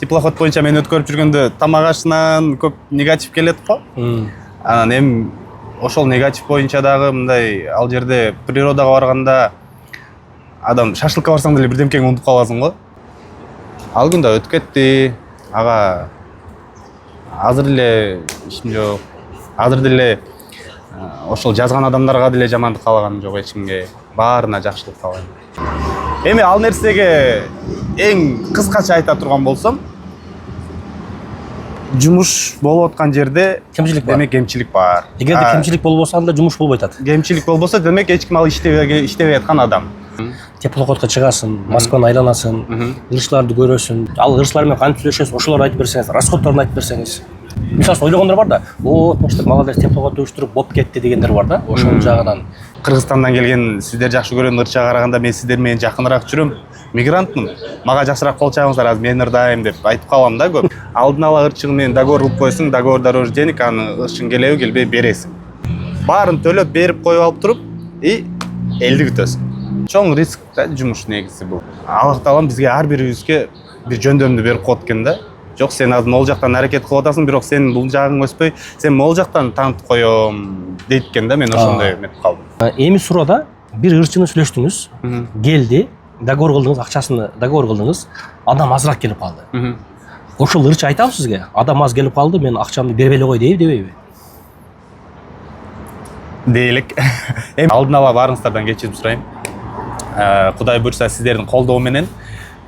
теплоход боюнча мен өткөрүп жүргөндө тамак ашынан көп негатив келет го. Анан эми ошол негатив боюнча дагы мындай ал жерде природага барганда адам шашлыкка барсаң деле бирдемкени унутуп каласың го. Ал күн да өтүп кетти. Ага азыр эле ишим жок. Азыр деле ошол жазган адамдарга деле жамандык каалаганым жок эч кимге. Баарына жакшылык каалайм. Эми ал нерсеге эң кыскача айта турган болсом, жумуш болуп аткан жерде кемчилик бар. Демек кемчилик бар. Эгерде кемчилик болбосо анда жумуш болбой атат. Кемчилик болбосо демек эч ким ал иштебей аткан адам. Теплоходко чыгасың, Москваны айланасың, ырышларды көрөсүң. Ал ырышлар менен кантип сүйлөшөсүң, ошолорду айтып берсеңиз, расходторун айтып берсеңиз. Мисалы ойлогондор бар да, тынчтык молодец теплоход уюштуруп болуп кетти дегендер бар да, ошол жагынан. Кыргызстандан келген сиздер жакшы көргөн ырчага караганда мен сиздер менен жакыныраак жүрөм. Мигрантмын. Мага жакшыраак кол чабыңыздар, азыр мен ырдайм деп айтып калам да көп. Алдын ала ырчыгы менен договор кылып коесуң, договор дорожденик, аны ырчың келеби келбей бересиң. Баарын төлөп берип коюп алып туруп, элди күтөсүң. Чоң риск да жумуш негизи бул. Аллах таалам бизге ар бирибизге бир жөндөмдү берип коет экен да. Жок, сен азыр могул жактан аракет кылып атасың, бирок сенин бул жагың өспөй, сен могул жактан танытып коём дейт экен да, мен ошондой эметип калдым. Эми суроодо бир ырчыны сүйлөштүңүз, келди, договор кылдыңыз, акчасын договор кылдыңыз, адам азыраак келип калды. Ошол ырчы айтабы сизге, адам аз келип калды, мен акчамды бербей эле кой дейби, дебейби? Дейлик. Эми алдын ала баарыңыздардан кечирим сурайм. Кудай буйрса сиздердин колдоо менен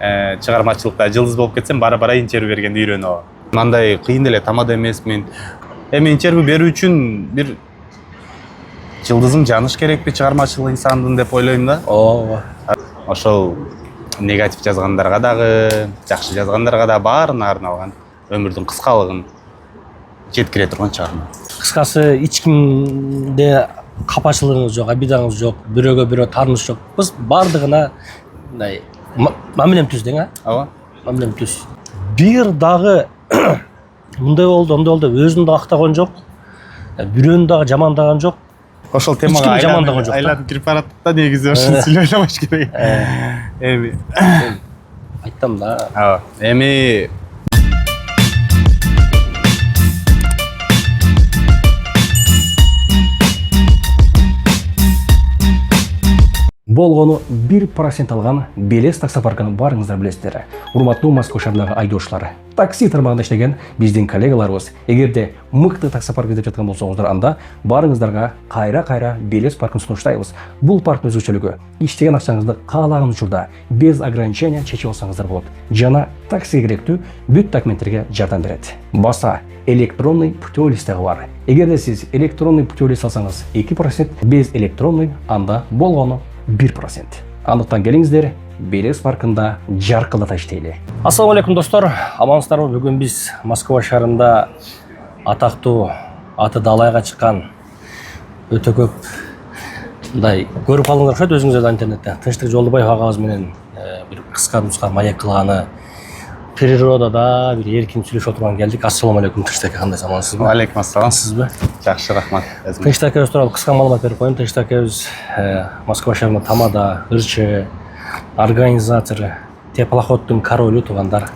чыгармачылыкта жылдыз болуп кетсем, бара-бара интервью бергенди үйрөнүп алам. Мындай кыйын эле тамада эмесмин. Эми интервью берүү үчүн бир жылдызым жаныш керекпи, чыгармачыл инсандын деп ойлойм да. Ооба. Ошол негатив жазгандарга дагы, жакшы жазгандарга да баарына арналган өмүрдүн кыскалыгын жеткире турган чыгарма. Кыскасы, эч кимде капачылыгыңыз жок, обидаңыз жок, бирөөгө бирөө тааныш жок. Биз бардыгына мындай мамилем түз дең, Ооба. Мамилем түз. Бир дагы мындай болду, ондой болду, өзүн да актаган жок, бирөөнү дагы жамандаган жок. Ошол темага айланып кирип барат да, негизи ошону сүйлөй алмаш керек. Эми айттым да. Ооба. Эми Болгону 1% алган Белес таксопаркын барыңыздар билесиздер. Урматтуу Москва шаарындагы айдоочулар. Такси тармагында иштеген биздин коллегаларыбыз, эгерде мыкты таксопарк издеп жаткан болсоңуздар, анда барыңыздарга кайра Белес паркын сунуштайбыз. Бул парктын өзгөчөлүгү иштеген акчаңызды каалаган учурда без ограничения чечип алсаңыздар болот. Жана таксиге керектүү бүт документтерге жардам берет. Баса электронный путевой листеги бар. Эгерде сиз электронный путевой лист алсаңыз 2%, без электронный анда болгону 1%. Андыктан келиңиздер, Белес паркында жаркылдата иштейли. Ассаламу алейкум достор, амансыздарбы? Бүгүн биз Москва шаарында атактуу аты далайга чыккан өтө көп мындай көрүп калдыңдар окшойт өзүңүздөр интернетте. Тынчтык Жолдубаев агабыз менен бир кыска маек кылганы, природада бир эркин сүйлөшүп отурган келдик. Ассаламу алейкум Тынчтык, кандайсыз, амансызбы? Алейкум ассалам. Сизби? Жакшы, рахмат. Тынчтык акебиз тууралуу кыска маалымат берип коеюн. Тынчтык акебиз Москва шаарында тамада, ырчы, организатор, теплоходдун королу туугандар.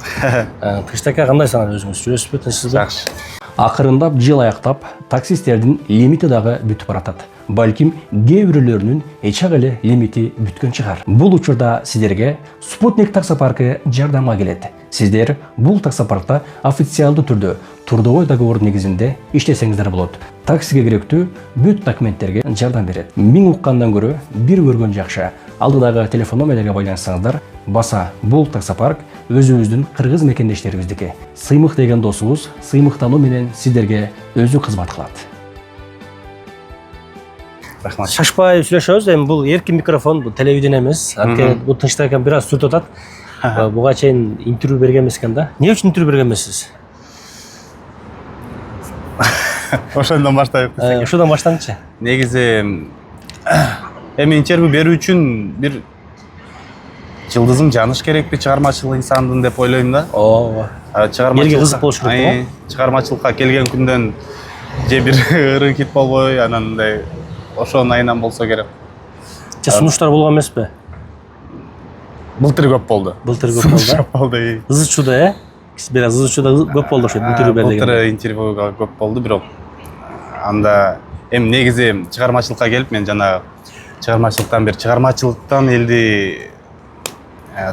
Тынчтык ака, кандай санайсыз өзүңүз? Сүйлөшүппү, тынчсызбы? Жакшы. Акырындап жыл аяктап, таксисттердин лимити дагы бүтүп баратат. Балким кээ бирөөлөрүнүн эчак эле лимити бүткөн чыгар. Бул учурда сиздерге Спутник таксопаркы жардамга келет. Сиздер бул таксопаркта официалдуу түрдө трудовой договор негизинде иштесеңиздер болот. Таксиге керектүү бүт документтерге жардам берет. Миң уккандан көрө бир көргөн жакшы. Алдыдагы телефон номерлерге байланышсаңыздар, баса бул таксопарк өзүбүздүн кыргыз мекендештерибиздики. Сыймык деген досубуз сыймыктануу менен сиздерге өзү кызмат кылат. Рахмат. Шашпай сүйлөшөбүз. Эми бул эркин микрофон, бул телевидение эмес. Анткени бул Тынчтык акам бир аз сүртүп атат. Буга чейин интервью берген эмес экен да. Эмне үчүн интервью берген эмессиз? Ошондон баштайбыз. Ошондон баштаңычы. Негизи эми интервью берүү үчүн бир жылдызым жаныш керекпи, чыгармачыл инсандын деп ойлойм да. Ооба. Элге кызык болуш керек го. Чыгармачылыкка келген күндөн же бир ырын кит болбой, анан мындай ошонун айынан болсо керек. Же сунуштар болгон эмеспи? Былтыр көп болду. Былтыр көп болду. Көп болду. Ызы чуда, Biraz ызычуу да көп болду ошо интервью былтыр бергенде. интервьюга көп болду, бирок анда эми негизи чыгармачылыкка келип мен жанагы чыгармачылыктан элди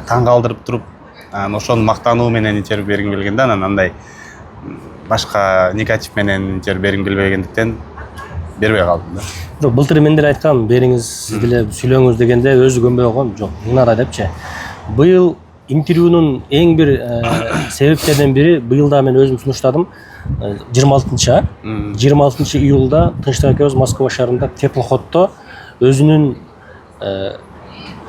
таң калтырып туруп ошону мактануу менен интервью бергим келген да, анан андай башка негатив менен интервью бергим келбегендиктен бербей калдым да. Бирок былтыр мен деле айткам, бериңиз, сиз деле сүйлөңүз дегенде өзү көнбөй койгон. Жок, Гүлнара депчи. Быйыл интервьюнун эң бир себептеринен бири, быйыл да мен өзүм сунуштадым. 26 июлда Тынчтык экөөбүз Москва шаарында теплоходдо өзүнүн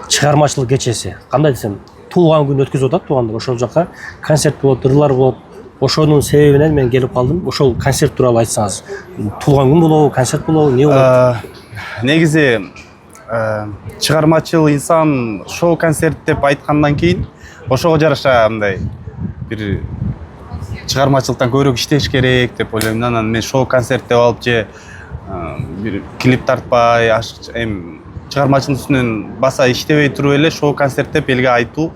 чыгармачылык кечеси, кандай десем, туулган күн өткөзүп атат туугандар. Ошол жака концерт болот, ырлар болот. Ошонун себебинен мен келип калдым. Ошол концерт тууралуу айтсаңыз. Туулган күн болобу, концерт болобу, эмне болот? Негизи чыгармачыл инсан шоу-концерт деп айткандан кийин ошого жараша мындай бир чыгармачылыктан көбүрөөк иштеш керек деп ойлойм да. Анан мен шоу-концерт деп алып же бир клип тартпай, эми чыгармачылык үстүнөн баса иштебей туруп эле шоу-концерт деп элге айтуу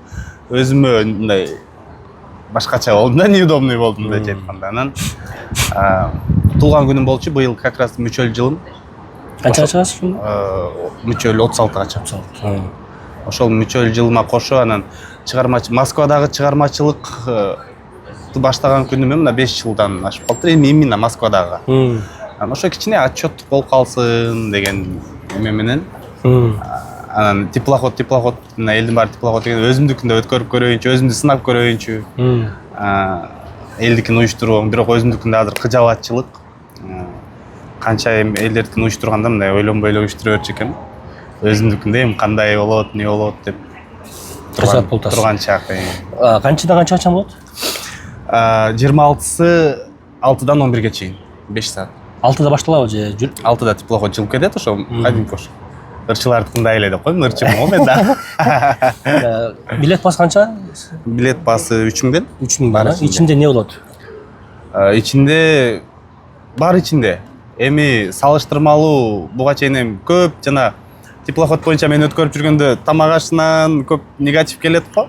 өзүмө мындай башкача болдум да, неудобный болдум мындайча айтканда. Анан туулган күнүм болчу быйыл, как раз мүчөл жылым. Канчага чыгасыз? Мүчөл 36-га чыгам. Ошол мүчөл жылыма кошо анан Москвадагы чыгармачылыкты баштаган күнүмө мына 5 жылдан ашып калды. Эми именно Москвадагы. Анан ошо кичине отчеттук болуп калсын деген эме менен. Анан теплоход мына элдин баары теплоход деген өзүмдүкүндө өткөрүп көрөйүнчү, өзүмдү сынап көрөйүнчү. Элдикин уюштурууга, бирок өзүмдүкүндө азыр кыжабатчылык. Канча эми элдердикин уюштурганда мындай ойлонбой эле уюштура берчү экенмин. Өзүмдүкүндө эми кандай болот, эмне болот деп турган чак. Канчадан канчага болот? 26-сы 6-дан 11-ге чейин 5 саат. 6-да башталабы же 6-да теплоход жылып кетет, ошо кадимки ошо. Ырчылардыкындай эле деп коем, ырчымын го мен да. Билет басы канча? Билет басы 3000ден. 3000 бар. Ичинде эмне болот? Ичинде бар ичинде. Эми салыштырмалуу буга чейин эми көп жана теплоход боюнча мен өткөрүп жүргөндө тамак ашынан көп негатив келет го.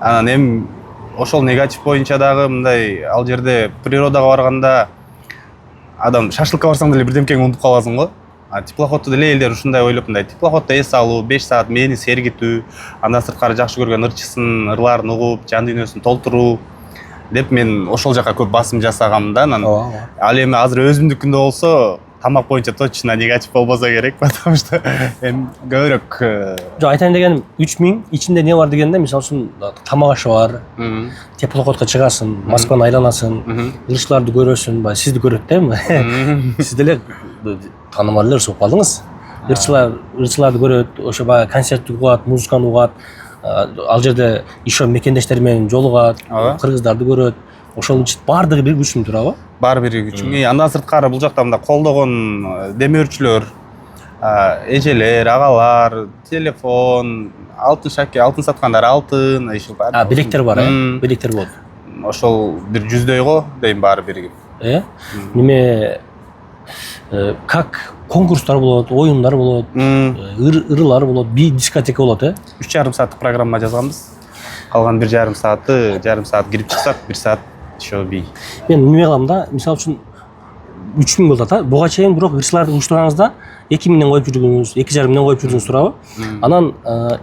Анан эми ошол негатив боюнча дагы мындай ал жерде природага барганда адам шашлыкка барсаң деле бирдемкени унутуп каласың го. Теплоходду деле элдер ушундай ойлоп, мындай теплоходдо эс алуу, 5 саат мени сергитүү, андан сырткары жакшы көргөн ырчысын, ырларын угуп, жан дүйнөсүн толтуруу деп мен ошол жака көп басым жасагам да. Анан ал эми азыр өзүмдүкүндө болсо тамак боюнча точно негатив болбосо керек, потому что эми көбүрөөк Жок, айтайын дегеним 3000 ичинде эмне бар дегенде, мисалы үчүн тамак ашы бар, теплоходко чыгасың, Москваны айланасың, ырчыларды көрөсүң, сизди көрөт да эми. Сиз деле таанымал эле ырчы болуп калдыңыз. Ырчыларды көрөт, ошо баягы концертти угат, музыканы угат, ал жерде ишөө мекендештери менен жолугат, кыргыздарды көрөт. Ошол үчүн баардыгы бир күчүм туурабы? Бар бир күчүм. Андан сырткары бул жакта мында колдогон демөөрчүлөр, эжелер, агалар, телефон, алтын шаке, алтын саткандар, алтын, иши бар. Билектер бар, билектер болот. Ошол бир 100дөй го дейм баары биригип. Неме как конкурстар болот, оюндар болот, ырлар болот, би дискотека болот, 3,5 сааттык программа жазганбыз. Калган 1,5 сааты, жарым саат кирип чыксак, 1 саат ошо би. Мен неме кылам да, мисалы үчүн 3000 болот а. Буга чейин бирок ырчыларды уюштурганыңызда 2000ден коюп жүрдүңүз, 2,5 коюп жүрдүңүз туурабы? Анан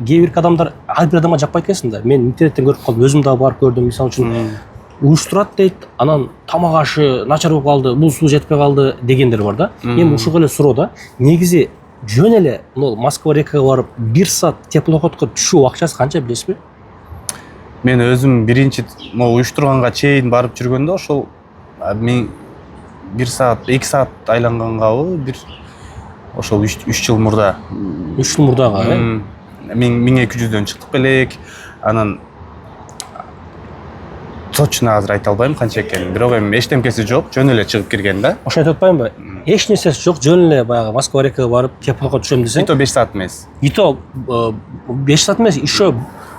кээ бир адамдар ар бир адамга жакпайт экенсиң да. Мен интернеттен көрүп калдым, өзүм дагы барып көрдүм. Мисалы үчүн уюштурат дейт, анан тамак ашы начар болуп калды, бул суу жетпей калды дегендер бар да. Эми ушуга эле суроо да. Негизи жөн эле Москва рекага барып 1 саат теплоходко түшүү акчасы канча билесизби? Мен өзүм биринчи уюштурганга чейин барып жүргөндө ошол мен 1 саат, 2 саат айлангангабы, бир ошол 3 жыл мурда. 3 жыл мурдага, 1200дөн чыктык белек. Анан точно азыр айта албайм канча экенин, бирок эми эчтемкеси жок, жөн эле чыгып кирген да. Ошо айтып атпаймынбы? Эч нерсеси жок, жөн эле баягы Москва рекага барып теплоходко түшөм десең. Ито 5 саат эмес. Ито 5 саат эмес, ишөө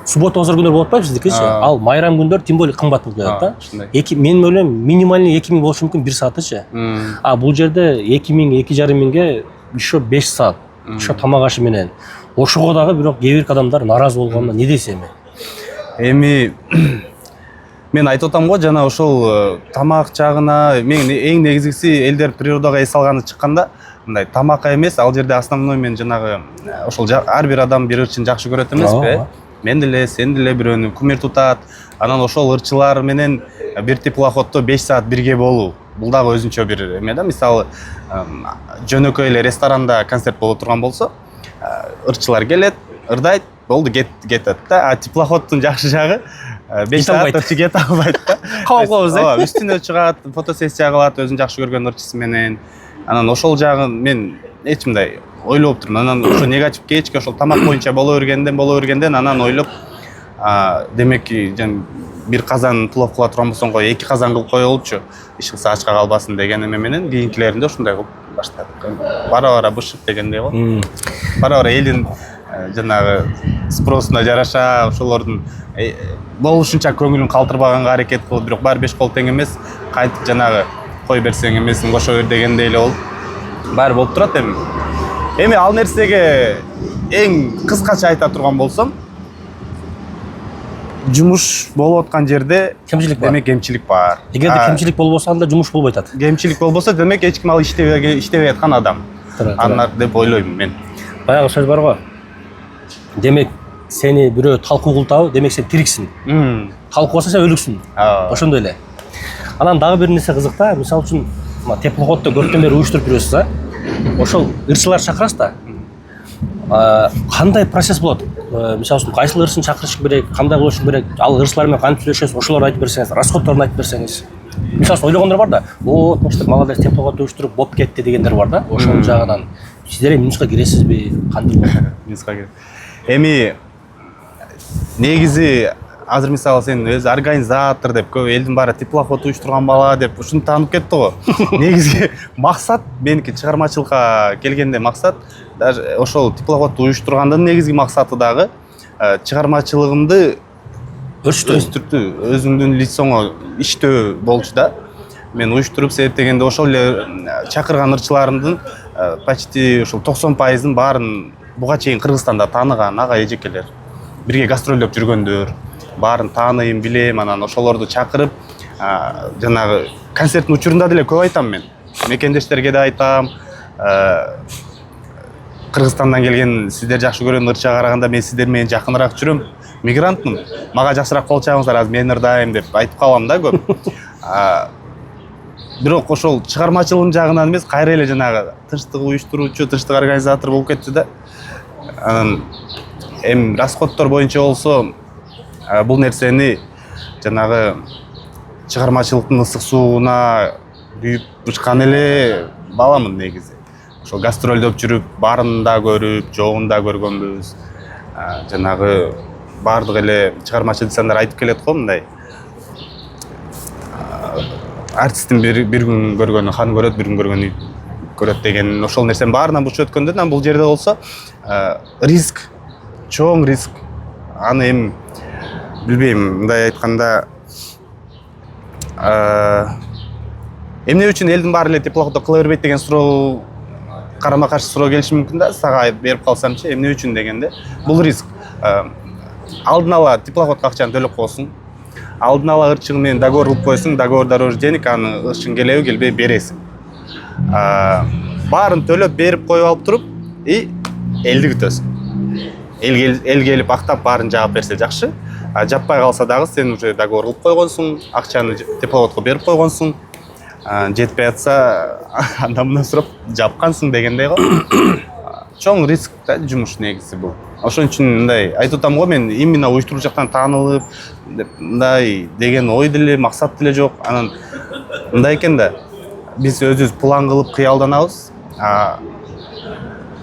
суббота озор күндөр болот атпайбы сиздикичи? Ал майрам күндөр тем более кымбат болуп жатат да. Мен ойлойм, минимальный 2000 болушу мүмкүн 1 саатычы. Бул жерде 2000, 2,5 ишөө 5 саат. Ошо тамак ашы менен. Ошого дагы бирок кээ бир адамдар нааразы болгонуна не дейсиз эми? Эми мен айтып атам го, жана ошол тамак жагына мен эң негизгиси элдер природага эс алганы чыкканда мындай тамакка эмес, ал жерде основной мен жанагы ошол ар бир адам бир ырчын жакшы көрөт эмеспи? Мен деле, сен деле бирөөнү кумир тутат. Анан ошол ырчылар менен бир теплоходдо 5 саат бирге болуу. Бул дагы өзүнчө бир эме да. Мисалы, жөнөкөй эле ресторанда концерт боло турган болсо, ырчылар келет, ырдайт, болду, кетет да. А теплоходдун жакшы жагы 5 саат ырчы кете албайт да. Кабылабыз да. Ооба, үстүнө чыгат, фотосессия кылат өзүн жакшы көргөн ырчысы менен. Анан ошол жагын мен эч мындай ойлоп турмун. Анан ошо негатив кечки ошол тамак боюнча боло бергенден анан ойлоп, демеки бир казан плов кыла турган болсоң кой, 2 казан кылып коелучу, иш кылса ачка калбасын деген эме менен кийинкилеринде ушундай кылып баштадык. Бара-бара бышык дегендей го. Бара-бара элдин жанагы спросуна жараша ошолордун болушунча көңүлүн калтырбаганга аракет кылып, бирок баары 5 кол тең эмес, кайтып жанагы кой берсең эмесин кошо бер дегендей эле болуп баары болуп турат. Эми ал нерсеге эң кыскача айта турган болсом, жумуш болуп аткан жерде Кемчилик бар. Демек кемчилик бар. Эгерде кемчилик болбосо анда жумуш болбой атат. Кемчилик болбосо, демек эч ким ал иштебей аткан адам. Анар деп ойлойм мен. Баягы сөз бар го. Демек сени бирөө талкуу кылтабы, демек сен тириксиң. Талкуусаң сен өлүксүң. Ошондой эле. Анан дагы бир нерсе кызык да, мисалы үчүн теплоходдо көптөн бери уюштуруп жүрөсүз да. Ошол ырчылар чакырасыз да. Кандай процесс болот? Мисалы үчүн кайсыл ырчын чакырыш керек, кандай кылыш керек? Ал ырчылар менен кантип сүйлөшөсүз? Ошолорду айтып берсеңиз, расходторун айтып берсеңиз. Мисалы үчүн ойлогондор бар да. Тынчтык молодец теплоходду уюштуруп болуп кетти дегендер бар да. Ошол жагынан сиздер эми минуска киресизби? Кантип болот? Минуска кирет. Эми негизи азыр мисалы сен өзү организатор деп, көп элдин баары теплоход уюштурган бала деп ушуну таанып кетти го. Негизи максат меники чыгармачылыкка келгенде максат даже ошол теплоходду уюштургандын негизги максаты дагы чыгармачылыгымды өстүртүү, өзүңдүн лицоңо иштөө болчу да. Мен уюштуруп себептегенде ошол эле чакырган ырчыларымдын почти ошол 90%-ын баарын буга чейин Кыргызстанда тааныган ага эжекелер. Бирге гастролдоп жүргөндөр, баарын тааныйм, билем, анан ошолорду чакырып, жанагы концерттин учурунда деле көп айтам мен. Мекендештерге да айтам. Кыргызстандан келген сиздер жакшы көргөн ырчага караганда мен сиздер менен жакыныраак жүрөм. Мигрантмын. Мага жакшыраак кол чабыңыздар, азыр мен ырдайм деп айтып калам да көп. Бирок ошол чыгармачылык жагынан эмес, кайра эле жанагы тынчтык уюштуруучу, тынчтык организатор болуп кетти да. Анан эми расходдор боюнча болсо, бул нерсени жанагы чыгармачылыктын ысык сууна күйүп бышкан эле баламын негизи. Ошол гастролдоп жүрүп, баарын да көрүп, жогун да көргөнбүз. Жанагы баардык эле чыгармачы десеңдер айтып келет го, мындай. Артисттин бир күн көргөнү хан көрөт, бир күн көргөнү көрөт деген ошол нерсенин баарынан бурчу өткөндө, анан бул жерде болсо риск, чоң риск. Аны эми билбейм, мындай айтканда эмне үчүн элдин баары эле теплоходдо кыла бербейт деген суроо, карама каршы суроо келиши мүмкүн да. Сага берип калсамчы, эмне үчүн дегенде, бул риск. Алдын ала теплоходко акчаны төлөп коесуң. Алдын ала ырчың менен договор кылып коесуң, договор дороже денег, аны ырчың келеби келбей бересиң. Баарын төлөп берип коюп алып туруп, элди күтөсүң. Эл келип актап баарын жаап берсе жакшы. Жаппай калса дагы сен уже договор кылып койгонсуң, акчаны теплоходко берип койгонсуң. Жетпей атса, андан мындан сурап жапкансың дегендей го. Чоң риск да жумуш негизи бул. Ошон үчүн мындай айтып атам го, мен именно уюштуруу жактан таанылып, мындай деген ой деле, максат деле жок. Анан мындай экен да, биз өзүбүз план кылып кыялданабыз.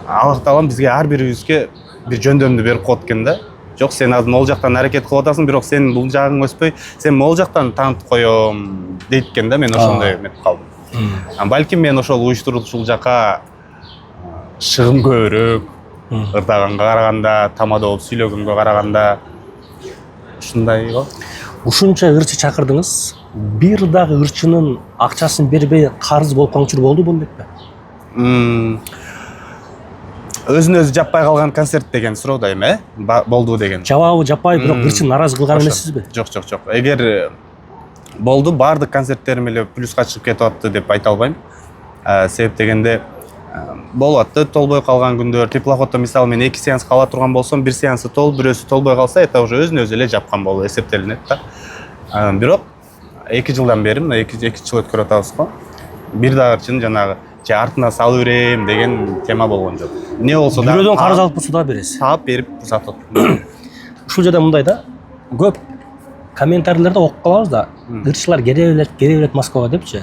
Аллах таалам бизге ар бирибизге бир жөндөмдү берип коет экен да. Жок, сен азыр могул жактан аракет кылып атасың, бирок сен бул жагың өспөй, сен могул жактан таанытып коём дейт экен да. Мен ошондой эметип калдым. Балким мен ошол уюштуруучулук жакка шыгым көбүрөөк, ырдаганга караганда, тамада болуп сүйлөгөнгө караганда ушундай го. Ушунча ырчы чакырдыңыз, бир дагы ырчынын акчасын бербей карыз болуп калган учур болдубу белекпи? Өзүн өзү жаппай калган концерт деген суроо эми, болду деген. Жабабы жаппай, бирок ырчы нааразы кылган эмессизби? Жок. Эгер болду. Баардык концерттерим эле плюска чыгып кетип атты деп айта албайм. Себеп дегенде болуп атты толбой калган күндөр. Теплоходдо мисалы мен 2 сеанс кала турган болсом, бир сеансы толуп, бирөөсү толбой калса, это уже өзүн өзү эле жапкан болуп эсептелинет да. Бирок 2 жылдан бери, 2 жыл өткөрүп атабыз го. Бир дагы жанагы же артына салып берем деген тема болгон жок. Не болсо да бирөөдөн карыз алып болсо да бересиз. таап берип сатып. Ушул жерде мындай да, көп комментарийлерде окуп калабыз да, ырчылар келе берет Москвага депчи.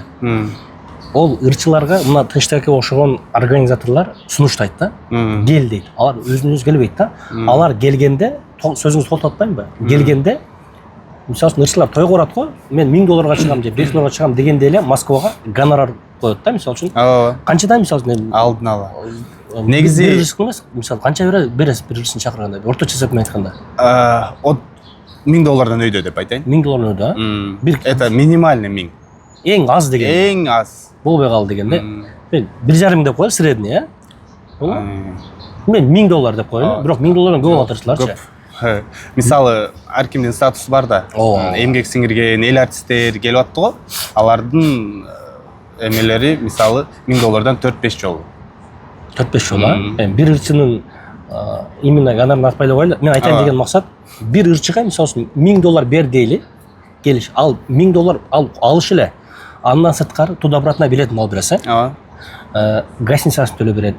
Ол ырчыларга мына Тынчтаевке окшогон организаторлор сунуштайт да. Кел дейт. Алар өзүнөн өзү келбейт да. Алар келгенде, сөзүңүздү толтуп атпаймынбы? Келгенде мисалы үчүн ырчылар той курат го, мен $1000 чыгам же $500 чыгам дегенде эле Москвага гонорар коет да, мисалы үчүн. Канчадан мисалы үчүн Алдын ала. Негизи мисалы канча бересиз бир ырчыны чакырганда, орточо эсеп менен айтканда? $1000 өйдө деп айтайын. $1000 өйдө, бир Это минимальный 1000. Эң аз деген. Эң аз. Болбой калды дегенде. Мен 1,5 деп коелу средний, Мен $1000 деп коелу, бирок $1000 көп атырчыларчы. Мисалы, ар кимдин статусу бар да. Эмгек сиңирген эл артисттер келип атты го. Алардын эмелери мисалы $1000 4-5 жолу. 4-5 жолу. Бир ырчынын именно гонорарын атпай эле коелу. Мен айтайын деген максат, бир ырчыга мисалы үчүн $1000 бер дейли. Келиш, ал $1000 алыш эле. Андан сырткары туда-обратно билетин алып берсе, гостиницасын төлөп берет.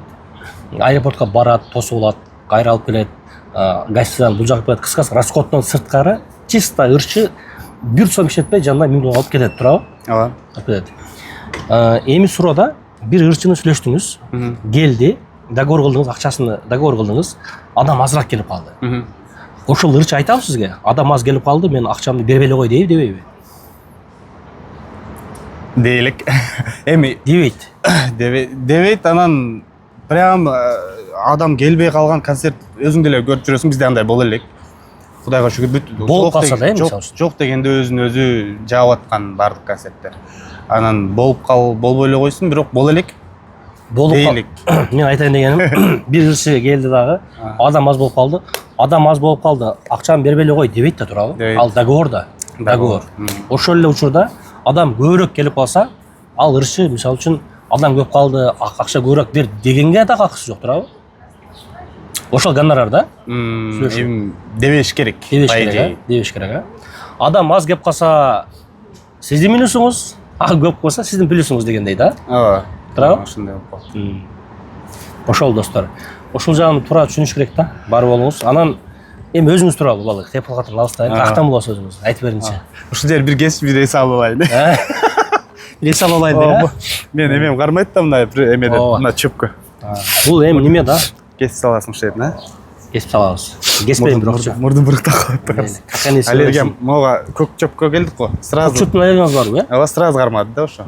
Аэропортко барат, тосуп алат, кайра алып келет. Гостиницадан бул жакка берет. Кыскасы расходтон сырткары чисто ырчы 1 сом иштетпей жанына $1000 алып кетет, туурабы? Алып кетет. Эми суроодо бир ырчыны сүйлөштүңүз, келди, договор кылдыңыз, акчасын договор кылдыңыз, адам азыраак келип калды. Ошол ырчы айтабы сизге, адам аз келип калды, мен акчамды бербей эле кой дейби, дебейби? Дейлик. Эми дебейт, анан прям адам келбей калган концерт өзүң деле көрүп жүрөсүң, бизде андай боло элек. Кудайга шүгүр бүт болуп калса да, мисалы үчүн. Жок дегенде өзүн өзү жаап аткан бардык концерттер. Анан болбой эле койсун, бирок боло элек. Дейлик. Мен айтайын дегеним, бир ырчы келди дагы, адам аз болуп калды. Адам аз болуп калды, акчаны бербей эле кой дебейт да, туурабы? Ал договорда. Договор. Ошол эле учурда адам көбүрөөк келип калса, ал ырчы мисалы үчүн адам көп калды, акча көбүрөөк бер дегенге да акысы жок, туурабы? Ошол гонорар да? Дебеш керек. Дебеш керек. Адам аз кеп калса, сиздин минусуңуз, көп болсо сиздин плюсуңуз дегендей да? Туурабы? Ошондой болуп калды. Ошол достор. Ошол жагын туура түшүнүш керек да. Бар болуңуз. Анан эми өзүңүз тууралуу балык, теплоходдон алыстайын. Кактан болосуз өзүңүз? Айтып бериңизчи. Ушул жер бир кесип бир эс алып алайын. Эс алып алайын да. Мен эмем кармайт да мына эмеде, мына чөпкө. Бул эми неме да? Кесип саласың ушул жерин, Кесип салабыз. Кеспейм бирокчу. Мурдун бырыктап коет. Аллергия мага көк чөпкө келдик го. Сразу. Көк чөптүн аллергияңыз барбы, Ооба, сразу кармады да ошо.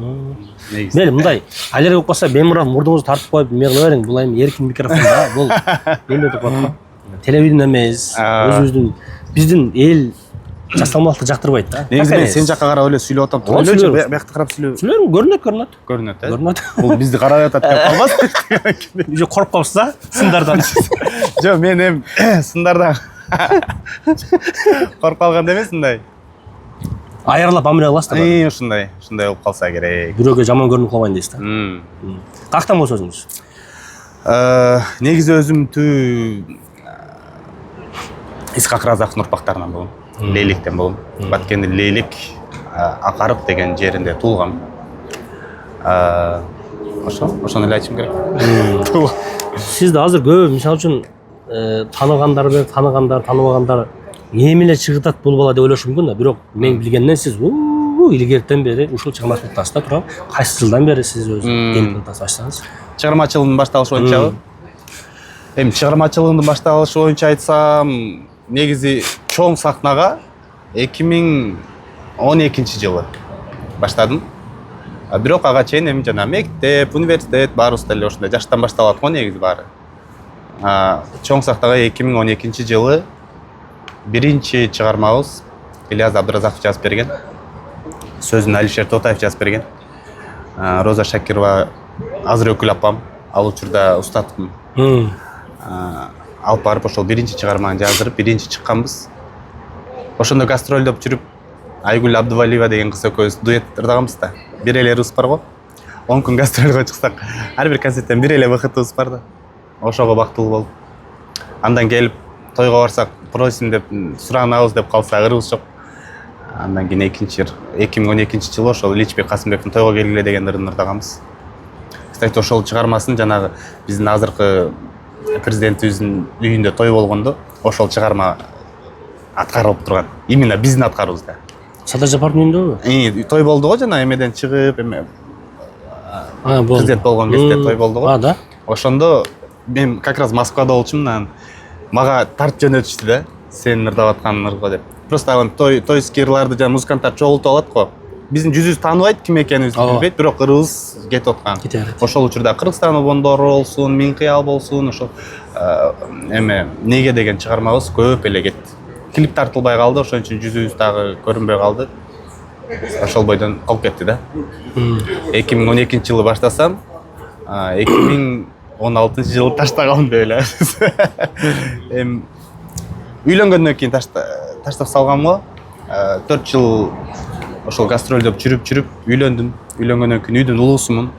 Мели мындай, аллергия болуп калса, бемурав мурдуңузду тартып коюп, эме кыла бериң. Бул эми эркин микрофон да. Бул неме деп коет. Телевидение эмес, өзүбүздүн биздин эл жасталмалыкты жактырбайт да. Негизи мен сен жакка карап эле сүйлөп атам. Түрлөчү биякты карап сүйлөп. Сүйлөрүң көрүнөт. Көрүнөт. Бул бизди карап атат деп калбасын. Уже коруп калыпсыз да сындардан. Жок, мен эми сындардан коруп калган эмес мындай. Айырлап амиле кыласыз да. Ушундай болуп калса керек. Бирөөгө жаман көрүнүп калбайын дейсиз да. Кактан болсо өзүңүз? Негизи өзүмдү Исхак Разаковдун урпактарынан болом. Лейликтен болом. Баткенде Лейлик Акарык деген жеринде туулгам. Ошону эле айтышым керек. Сизди азыр көп, мисалы үчүн таныбагандар неме эле чыгытат бул бала деп ойлошу мүмкүн да. Бирок мен билгенден сиз илгертен бери ушул чыгармачылыкта туурабы? Кайсы жылдан бери сиз өзү келип баштадыңыз? Чыгармачылыгын башталышы боюнчабы? Эми чыгармачылыгымдын башталышы боюнча айтсам, негизи чоң сахнага 2012 жылы баштадым. Бирок ага чейин эми жана мектеп, университет баарыбыз деле ошондой жаштан башталат го негизи баары. Чоң сахнага 2012 жылы биринчи чыгармабыз Ильяс Абдыразаков жазып берген. Сөзүн Алишер Тотаев жазып берген. Роза Шакирова азыр өкүл апам, ал учурда устатым. Алып барып ошол биринчи чыгарманы жаздырып, биринчи чыкканбыз. Ошондо гастролдоп жүрүп, Айгүл Абдывалиева деген кыз экөөбүз дуэт ырдаганбыз да. Бир эле ырыбыз бар го. 10 күн гастролго чыксак, ар бир концерттен бир эле выходубуз бар да. Ошого бактылуу болуп. Андан келип тойго барсак, просим деп суранабыз деп калса ырыбыз жок. Андан кийин 2012-жылы ошол Личбек Касымбектин тойго келгиле деген ырын ырдаганбыз. Кстати, ошол чыгармасын жанагы биздин азыркы президентибиздин үйүндө той болгондо ошол чыгарма аткарылып турган. Именно биздин аткарыбызда. Садыр Жапардын үйүндөбү? Той болду го жана эмеден чыгып, Болды. президент болгон кезде той болду го. Да. Ошондо мен как раз Москвада болчумун, мага тартып жөнөтүштү да, сен ырдап аткан ырго деп. Просто анан тойский ырларды жана музыканттар чогултуп алат го. Биздин жүзүбүз тааныбайт, ким экенибизди билбейт, бирок ырыбыз кетип аткан. Ошол учурда Кыргызстан обондору болсун, Миң кыял болсун, ошол неге деген чыгармабыз көп эле кетти. Клип тартылбай калды, ошон үчүн жүзүбүз дагы көрүнбөй калды. Ошол бойдон калып кетти да. 2012-жылы баштасам, 2016-жылы таштагам деп эле. Үйлөнгөндөн кийин таштап салгам го. 4 жыл ошол гастролдоп жүрүп үйлөндүм. Үйлөнгөндөн кийин үйдүн улуусумун.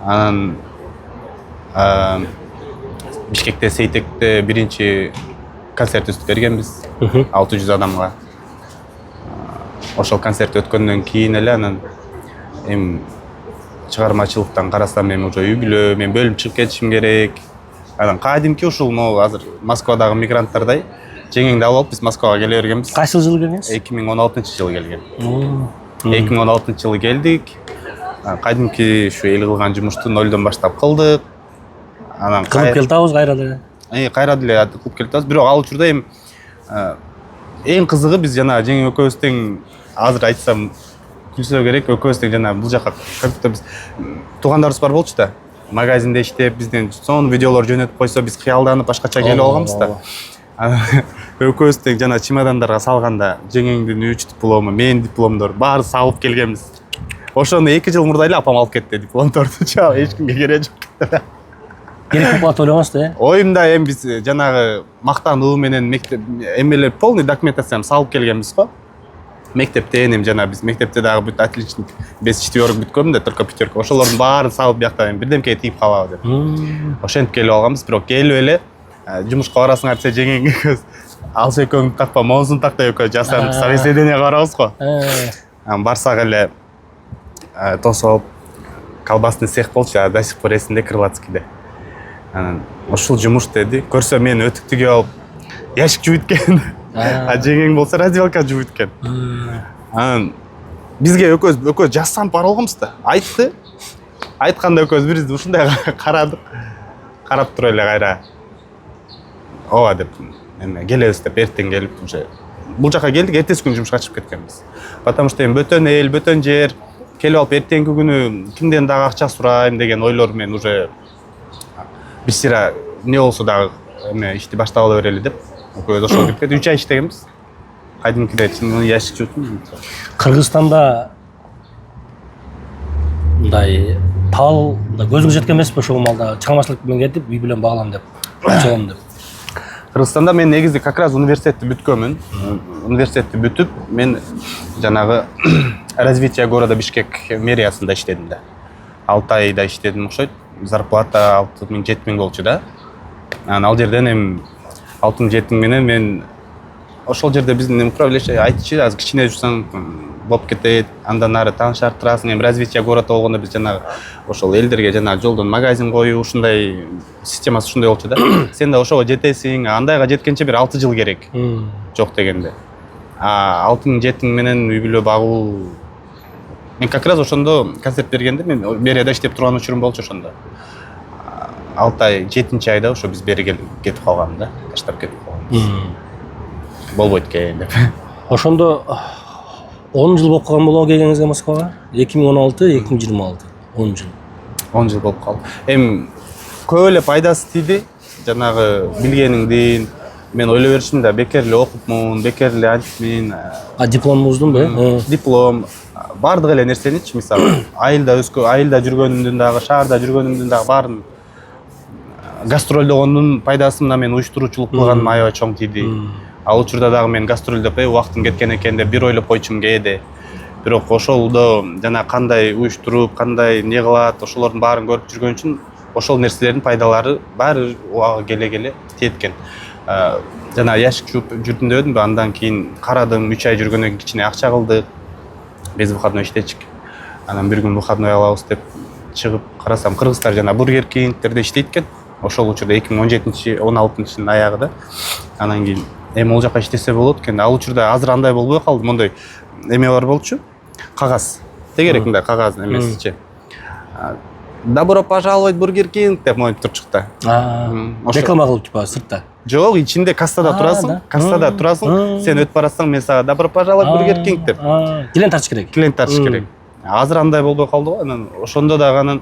Анан Бишкекте Сейтекте биринчи концерт бергенбиз 600 адамга. Ошол концерт өткөндөн кийин эле анан чыгармачылыктан карасам мен уже үй бүлө, мен бөлүм чыгып кетишим керек. Анан кадимки ушул азыр Москвадагы мигранттардай жеңеңди алып биз Москвага келе бергенбиз. Кайсы жылы келгенсиз? 2016-жылы келген. 2016-жылы келдик. Кадимки ушу эл кылган жумушту нолдон баштап кылдык. Анан кылып келдибиз кайра деле. Кайра деле кылып келдибиз. Бирок ал учурда эң кызыгы биз жана жеңем экөөбүз тең азыр айтсам күлсө керек, экөөбүз тең жана бул жака как-то биз туугандарыбыз бар болчу да. Магазинде иштеп, бизден сонун видеолор жөнөтүп койсо, биз кыялданып башкача келип алганбыз да. Экөөбүз тең жана чемодандарга салганда жеңеңдин 3 диплому, менин дипломдор баары салып келгенбиз. Ошону 2 жыл мурда эле апам алып кетти дипломдорду. Эч кимге кереги жок. Керек болуп калат ойлогонсуз, Оюмда биз жанагы мактануу менен мектеп эмелер полный документацияны салып келгенбиз го. Мектептен жана биз мектепте дагы бүт отличник 5-4 бүткөм да, только 5. Ошолордун баарын салып биякта бирдемке тийип калабы деп. Ошентип келип алганбыз, бирок келип эле жумушка барасың десе жеңең ал экөөңдү такпа, моусун так деп экөө жасанып собеседование барабыз го. Барсак эле тосоп колбасный цех болчу, до сих пор эсимде, Крылатскийде. Анан ушул жумуш деди, көрсө мен өтүктү кийип алып ящик жууп экен. Жеңең болсо раздевалка жууп экен. Анан бизге экөөбүз жасанып бара алганбыз да. Айтты. Айтканда экөөбүз бирибизди ушундай карадык. Карап туруп эле кайра ооба деп келебиз деп эртең келип уже бул жака келдик, эртеси күнү жумушка чыгып кеткенбиз. Потому что бөтөн эл, бөтөн жер келип алып эртеңки күнү кимден дагы акча сурайм деген ойлор мен уже бир сыйра эмне болсо дагы ишти баштап ала берели деп экөөбүз ошол деп кетип 3 ай иштегенбиз. Кадимкиде ящик жуутмун. Кыргызстанда мындай талда көзүңүз жеткен эмеспи ошол маалда чыгармачылык менен кетип үй бүлөм багалам деп, чыгам деп. Кыргызстанда мен негизи как раз университетти бүткөнмүн. Университетти бүтүп, мен жанагы развитие города Бишкек мэриясында иштедим да. 6 айда иштедим окшойт. Зарплата 6000-7000 болчу да. Ал жерден 6000-7000 менен мен ошол жерде биздин управляющий айтчы, аз кичине жусаң болуп кетет, андан ары тааныш арттырасың. Развитие города болгондо биз жанагы ошол элдерге жана жолдон магазин коюу, ушундай системасы ушундай болчу да. Сен да ошого жетесиң, андайга жеткенче бир 6 жыл керек. Жок дегенде. 6000-7000 менен үй бүлө багуу. Мен как раз ошондо концерт бергенде мен мэрияда иштеп турган учурум болчу ошондо. 6 ай, 7-чи айда ошо биз бери кетип калгам да, таштап кетип калгам. Болбойт экен деп. Ошондо 10 жыл болуп калган болобу келгениңизге Москвага? 2016-2026. 10 жыл. 10 жыл болуп калды. Көп эле пайдасы тийди. Жанагы билгениңдин мен ойлой беришим да, бекер эле окупмун, бекер эле антипмин. Дипломуңуздун диплом, бардык эле нерсеничи, мисалы, айылда жүргөнүмдүн дагы, шаарда жүргөнүмдүн дагы баарын гастролдогондун пайдасы мына мен уюштуруучулук кылганым аябай чоң тийди. Ал учурда дагы мен гастролдоп убактым кеткен экен деп бир ойлоп койчумун кээде. Бирок ошолдо жана кандай уюштуруп, кандай не кылат, ошолордун баарын көрүп жүргөн үчүн ошол нерселердин пайдалары баары ага келе тиеткен. Жана яшик жууп жүрдүм дебедимби, андан кийин карадым, 3 ай жүргөндөн кийин кичине акча кылдык. Без выходной иштечик. Анан бир күн выходной алабыз деп чыгып карасам, кыргыздар жана Бургер Кингтерде иштейт экен. Ошол учурда 2017-16 аягында. Анан кийин эми ол жака иштесе болот экен. Ал учурда азыр андай болбой калды, мондай эме бар болчу. Кагаз. Тегерек мындай кагаздын эмесичи. Добро пожаловать Бургер Кинг деп монитор чыкты. Реклама кылып типа сыртта. Жок, ичинде кассада турасың. Кассада турасың. Сен өтүп барасың, мен сага добро пожаловать Бургер Кинг деп. Клиент тартыш керек. Клиент тартыш керек. Азыр андай болбой калды го. Анан ошондо дагы анан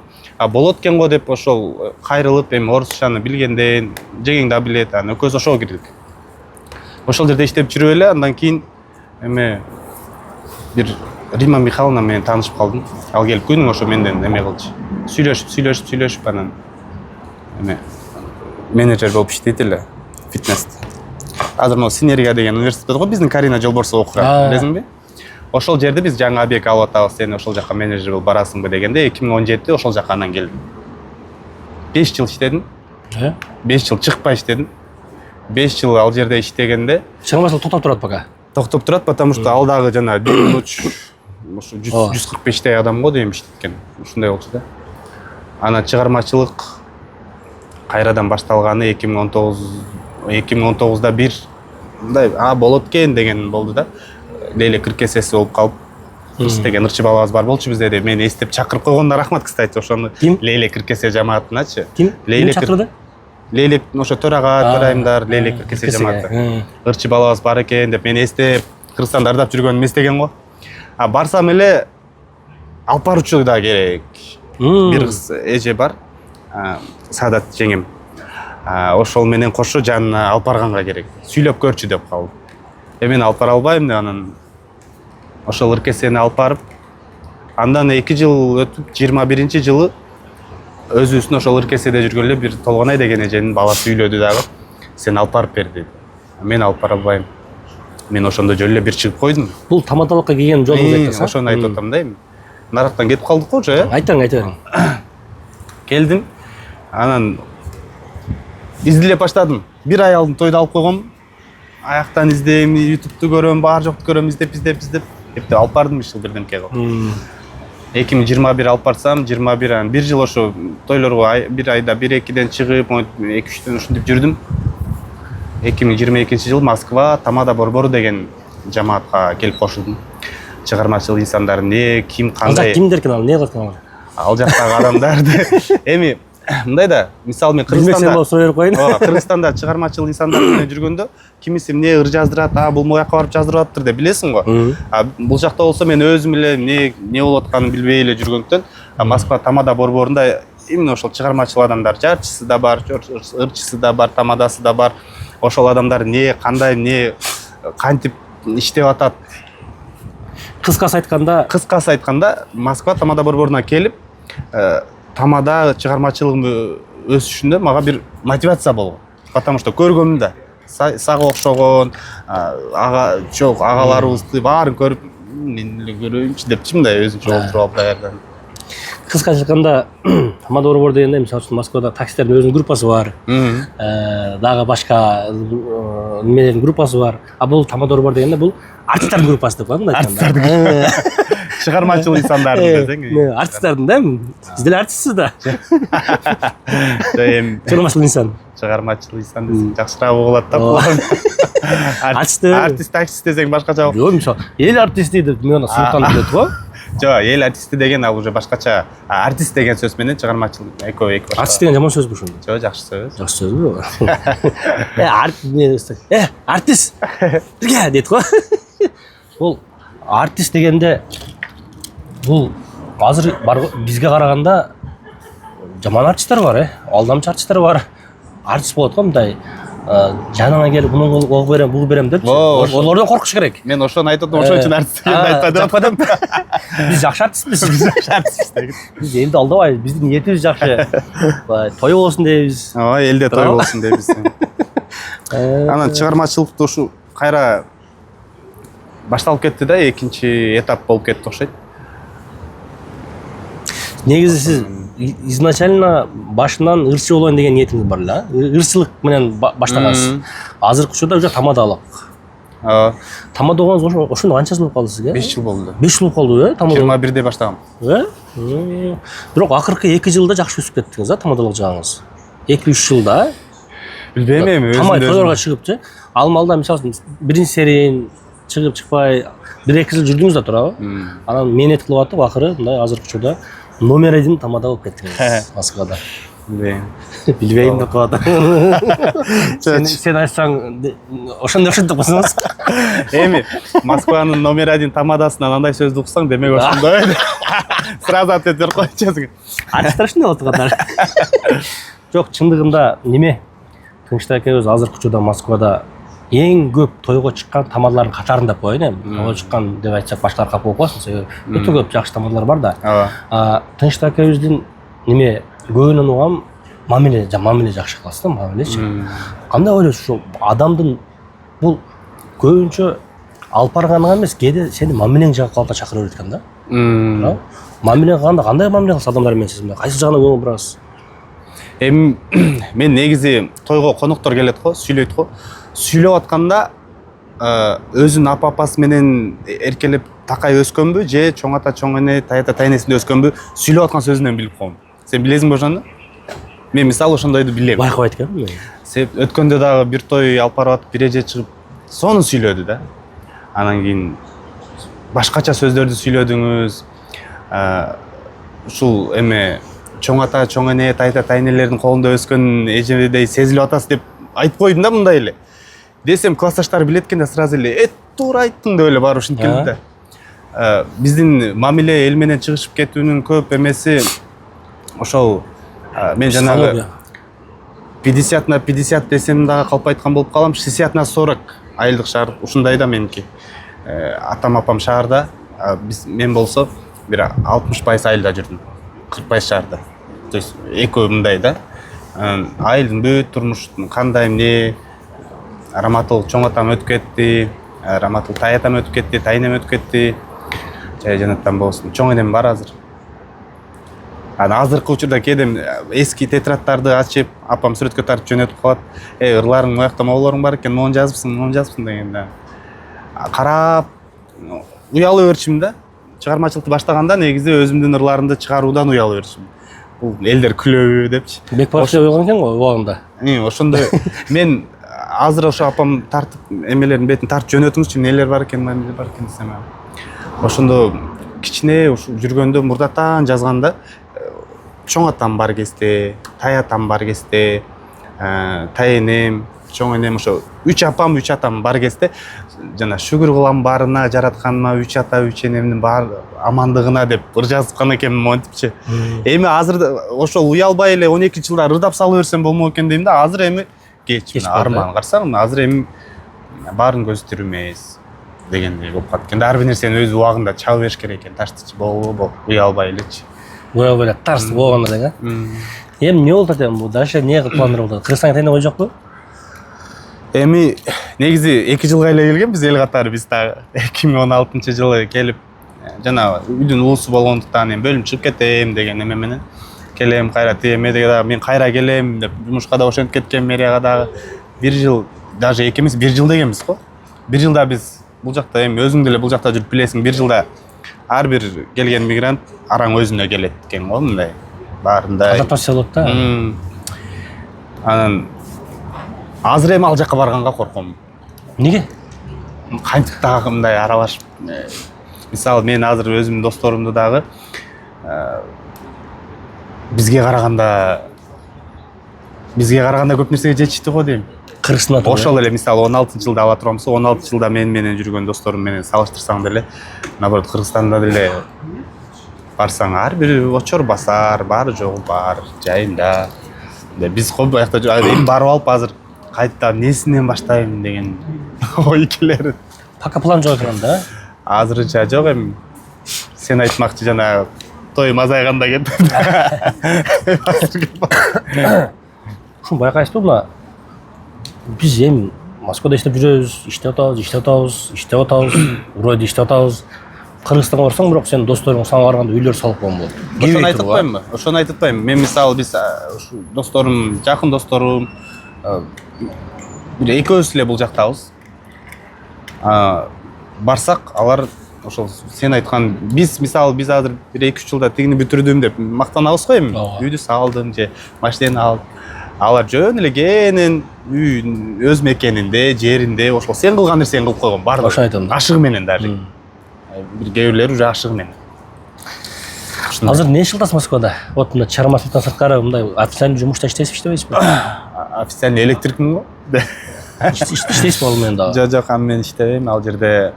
болот экен го деп ошол кайрылып, эми орусчаны билгенден, жегең да билет, анан экөөбүз ошого кирдик. Ошол жерде иштеп жүрүп эле, андан кийин эме бир Рима Михайловна менен таанышып калдым. Ал келип күнүң ошо менден эме кылчу. Сүйлөшүп анан эме менеджер болуп иштейт эле фитнест. Азыр могу Синергия деген университет го биздин Карина Жолборсова окуган, билесиңби? Ошол жерде биз жаңы объект алып атабыз, сен ошол жака менеджер болуп барасыңбы дегенде 2017 ошол жака анан келдим. 5 жыл иштедим. 5 жыл чыкпай иштедим. 5 жыл ал жерде иштегенде чыгмаса токтоп турат пока. Токтоп турат, потому что ал дагы жана ошо 145 адам го дейм иштеткен. Ушундай болчу да. Анан чыгармачылык кайрадан башталганы 2019да бир мындай болот экен деген болду да. Лейле киркесеси болуп калып, деген ырчы балабыз бар болчу бизде деп мени эстеп чакырып койгонуна рахмат, кстати, ошону Лейле киркесе жамаатыначы. Ким? Лейле чакырды? Лейле ошо төрайымдар, Лейле киркесе жамааты. Ырчы балабыз бар экен деп мени эстеп, Кыргызстанда ырдап жүргөнүмдү эстеген го. Барсам эле алып баруучу да керек. Бир кыз эже бар, Саадат жеңем. Ошол менен кошо жанына алып барганга керек. Сүйлөп көрчү деп калды. Мен алып бара албайм деп анан ошол ыркесени алып барып, андан 2 жыл өтүп 21-жылы өзүбүздүн ошол ыркеседе жүргөн эле бир Толгонай деген эженин баласы үйлөдү дагы. Сен алып барып бер деди. Мен алып бара албайм. Мен ошондо жөн эле бир чыгып койдум. Бул тамадалыкка келген жолуңуз айтасың. Ошону айтып атам да эми. Нарактан кетип калдык го уже, Айтаң. Келдим. Анан изилеп баштадым. Бир ай алдын тойду алып койгом. Аяктан издейм, YouTube'ду көрөм, бар жокту көрөм, издеп. Эптеп алып бардым ишил бирдемке кылып. 2021 алып барсам, 21 анан бир жыл ошо тойлорго бир айда 1-2ден чыгып, 2-3дөн ушинтип жүрдүм. 2022-жылы Москва Тамада Борбору деген жамаатка келип кошулдум. Чыгармачылык инсандар эмне, ким кандай. Ал кимдер экен, ал эмне кылат экен? Ал жактагы адамдарды эми мындай да, мисалы мен Кыргызстанда чыгармачылык инсандар менен жүргөндө кимиси эмне ыр жаздырат, бул мояка барып жаздырып атыптыр деп билесиң го. Бул жакта болсо мен өзүм эле эмне болуп атканын билбей эле жүргөндөн, Москва Тамада Борборунда именно ошол чыгармачыл адамдар, жарчысы да бар, ырчысы да бар, тамадасы да бар. Ошол адамдар эмне, кандай, эмне, кантип иштеп атат. Кыскасы айтканда, Москва Тамада Борборуна келип, тамада чыгармачылыгым өсүшүндө мага бир мотивация болгон. Потому что көргөм да, сага окшогон, агаларыбызды баарын көрүп, мен эле көрөйүнчү деп чындай өзүнчө олтуруп алып даярдан. Кыскача айтканда, Тамада Борбору дегенде, мисалы үчүн Москвада таксилердин өзүнүн группасы бар. Дагы башка немелердин группасы бар. Бул Тамада Борбору дегенде бул артисттардын группасы деп коет, мындай айтканда. Чыгармачылык инсандардын десең. Артисттардын да, сиз деле артистсиз да. Чыгармачылык инсан. Чыгармачылык инсан десең жакшыраак угулат да. Артист таксист десең башкача. Жок, мисалы, эл артисти деп мен сунуктанып келет го. Жок, эл артисти деген ал уже башкача. Артист деген сөз менен чыгармачылык экөө башка. Артист деген жаман сөзбү ошондо? Жок, жакшы сөз. Жакшы сөзбү? Артист. Бирге дейт го. Бул артист дегенде бул азыр бизге караганда жаман артисттер бар, алдамчы артисттер бар. Артист болот го мындай жаныңа келип муну берем, бул берем деп. Олордон коркуш керек. Мен ошону айтып атам, ошон үчүн артист дегенди айтпадым. Биз жакшы артистпиз. Биз элди алдабайбыз. Биздин ниетибиз жакшы. Той болсун дейбиз. Элде той болсун дейбиз. Анан чыгармачылыкты ушу кайра башталып кетти да, экинчи этап болуп кетти окшойт. Негизи сиз изначально башынан ырчы болоюн деген ниетиңиз бар эле, ырчылык менен баштагансыз. Азыркы учурда уже тамадалык. Ооба. Тамадаган ошондо канча жыл болуп калды сизге? 5 жыл болду. 5 жыл болуп калды, тамада. 21де баштагам. Бирок акыркы 2 жылда жакшы өсүп кеттиңиз, тамадалык жагыңыз. 2-3 жылда Билбейм эми тамай тойлорго чыгып, ал малда мисалы биринчи серийин чыгып чыкпай 1-2 жыл жүрдүңүз да турабы? Анан мээнет кылып атып акыры мындай азыркы учурда номер 1 тамада болуп кеттиңиз Москвада. Билбейм деп коет. Сен айтсаң ошондой болсоңуз. Эми Москванын номер 1 тамадасынан андай сөздү уксаң, демек ошондой. Сразу ответ берип койчусуң. Артисттер ушундай болуп атат. Жок, чындыгында неме? Тынчтай экебиз азыркы учурда Москвада эң көп тойго чыккан тамадалардын катарында деп коеюн эми. Тойго чыккан деп айтсак башкалар капа болуп калсын, себеби өтө көп жакшы тамадалар бар да. Ооба. Тынчтай экебиздин неме көбүнөн угам мамиле жакшы кыласыз да, мамилечи. Кандай ойлойсуз ушул адамдын бул көбүнчө алып барганга эмес, кээде сени мамилең жагып калып чакыра берет экен да. Мамиле кандай мамиле кылса адамдар менен сиз кайсы жагына көңүл бурасыз? Эми мен негизи тойго коноктор келет го, сүйлөйт го. Сүйлөп атканда өзүнүн апасы менен эркелеп такай өскөнбү же чоң ата чоң эне тайата тайнесинде өскөнбү, сүйлөп аткан сөзүнөн билип коем. Сен билесиңби ошону? Мен мисалы ошондойду билем. Байкабайт экенмин. Себеп өткөндө дагы бир той алып барып атып, бир эже чыгып, сону сүйлөдү да. Анан кийин башкача сөздөрдү сүйлөдүңүз. Ушул эме чоң ата, чоң эне, тайта тайнелердин колунда өскөн эжедей сезилип атасыз деп айтып койдум да мындай эле. Десем классташтар билет экен да сразу эле туура айттың деп эле барып ушинткенди да. Биздин мамиле эл менен чыгышып кетүүнүн көп эмеси ошол мен жанагы 50/50 десем дагы калп айткан болуп калам, 60/40 айылдык шаар ушундай да меники. Атам апам шаарда, мен болсо бир 60% айылда жүрдүм, 40% шаарда. То есть экөө мындай да. Айылдын бүт турмуштун кандай эмне, Раматыл чоң атам өтүп кетти, Раматыл таятам өтүп кетти, тайнем өтүп кетти. Жай жанаттан болсун. Чоң энем бар азыр. Азыркы учурда кээде эски тетрадтарды ачып, апам сүрөткө тартып жөнөтүп калат. Ырларың моякта моголоруң бар экен, мону жазыпсың деген да. Карап, уялып берчимин да. Чыгармачылыкты баштаганда негизи өзүмдүн ырларымды чыгаруудан уялып берчимин. Бул элдер күлөбү депчи. Бекбаевча койгон экен го убагында. Ошондой мен азыр ошо апам тартып эмелердин бетин тартып жөнөтүңүзчү, эмнелер бар экен, эмнелер бар экен десем. Ошондо кичине ушу жүргөндө мурдатан жазганда чоң атам бар кезде, таятам бар кезде, тайенем, чоң энем ошо 3 апам, 3 атам бар кезде жана шүгүр кылам барына, жаратканыма, 3 ата, 3 энемдин бар амандыгына деп ыр жазган экенмин монтипчи. Эми азыр ошол уялбай эле 12 жылда ырдап салып берсем болмок экен дейм да. Азыр эми кеч арман карасаң, азыр эми баарын көзүтүр эмес дегендей болуп калат экен. Ар бир нерсени өз убагында чабып бериш керек экен. Таштычы болобу, уялбай элечи. Уялбай эле тарс болгондо деген. Эми эмне болду атам бул? Дальше эмне пландырып атат? Кыргызстанга тайына койжокпу? Эми негизи 2 жылга эле келгенбиз эл катары, биз дагы 2016-жылы келип, жана үйдүн уусу болгондуктан эми бөлүм чыгып кетем деген эме менен келем, кайра тиеме деген дагы мен кайра келем деп жумушка да ошентип кеткен, мэрияга дагы 1 жыл, даже 2 эмес 1 жыл дегенбиз го. 1 жылда биз бул жакта эми өзүң деле бул жакта жүрүп билесиң, 1 жылда ар бир келген мигрант араң өзүнө келет экен го, мындай баарында. Адаптация болот да. Анан азыр эми ал жака барганга корком. Неге? Кантип дагы мындай аралашып, мисалы мен азыр өзүмдүн досторумду дагы бизге караганда көп нерсеге жетишти го дейм. Кыргызстанда Ошол эле мисалы 16-жылда ала турам болсо, 16-жылда мен менен жүргөн досторум менен салыштырсаң деле, наоборот Кыргызстанда деле барсаң ар бир очор басар, баары жогу бар, жайында. Биз баягы эми барып алып азыр кайта несинен баштайм деген ой келер. Пока план жок экен да. Азырынча жок эми. Сен айтмакчы жана тоюм азайганда кетти. Ушун байкайсызбы, мына биз эми Москвада иштеп жүрөбүз, иштеп атабыз, вроде иштеп атабыз. Кыргызстанга барсаң, бирок сенин досторуң сага барганда үйлөр салып койгон болот. Ошону айтып атпаймынбы? Ошону айтып атпаймынбы? Мен мисалы биз досторум, жакын досторум бир экөөбүз эле бул жактабыз. Барсак, алар ошол сен айткан биз мисалы биз азыр бир 2-3 жылда тигини бүтүрдүм деп мактанабыз го эми. Үйдү салдым же машина алдым. Алар жөн эле кенен үй өз мекенинде, жеринде ошол сен кылган нерсени кылып койгон баардыгы. Ошо айтам да. Ашыгы менен даже. Бир кээ бирлери уже ашыгы менен. Азыр не иш кыласыз Москвада? Вот мына чыгармачылыктан сырткары мындай официальный жумушта иштейсизби, иштебейсизби? Официальный электрикмин го. Иштейсизби ал менен дагы? Жок, аны мен иштебейм. Ал жерде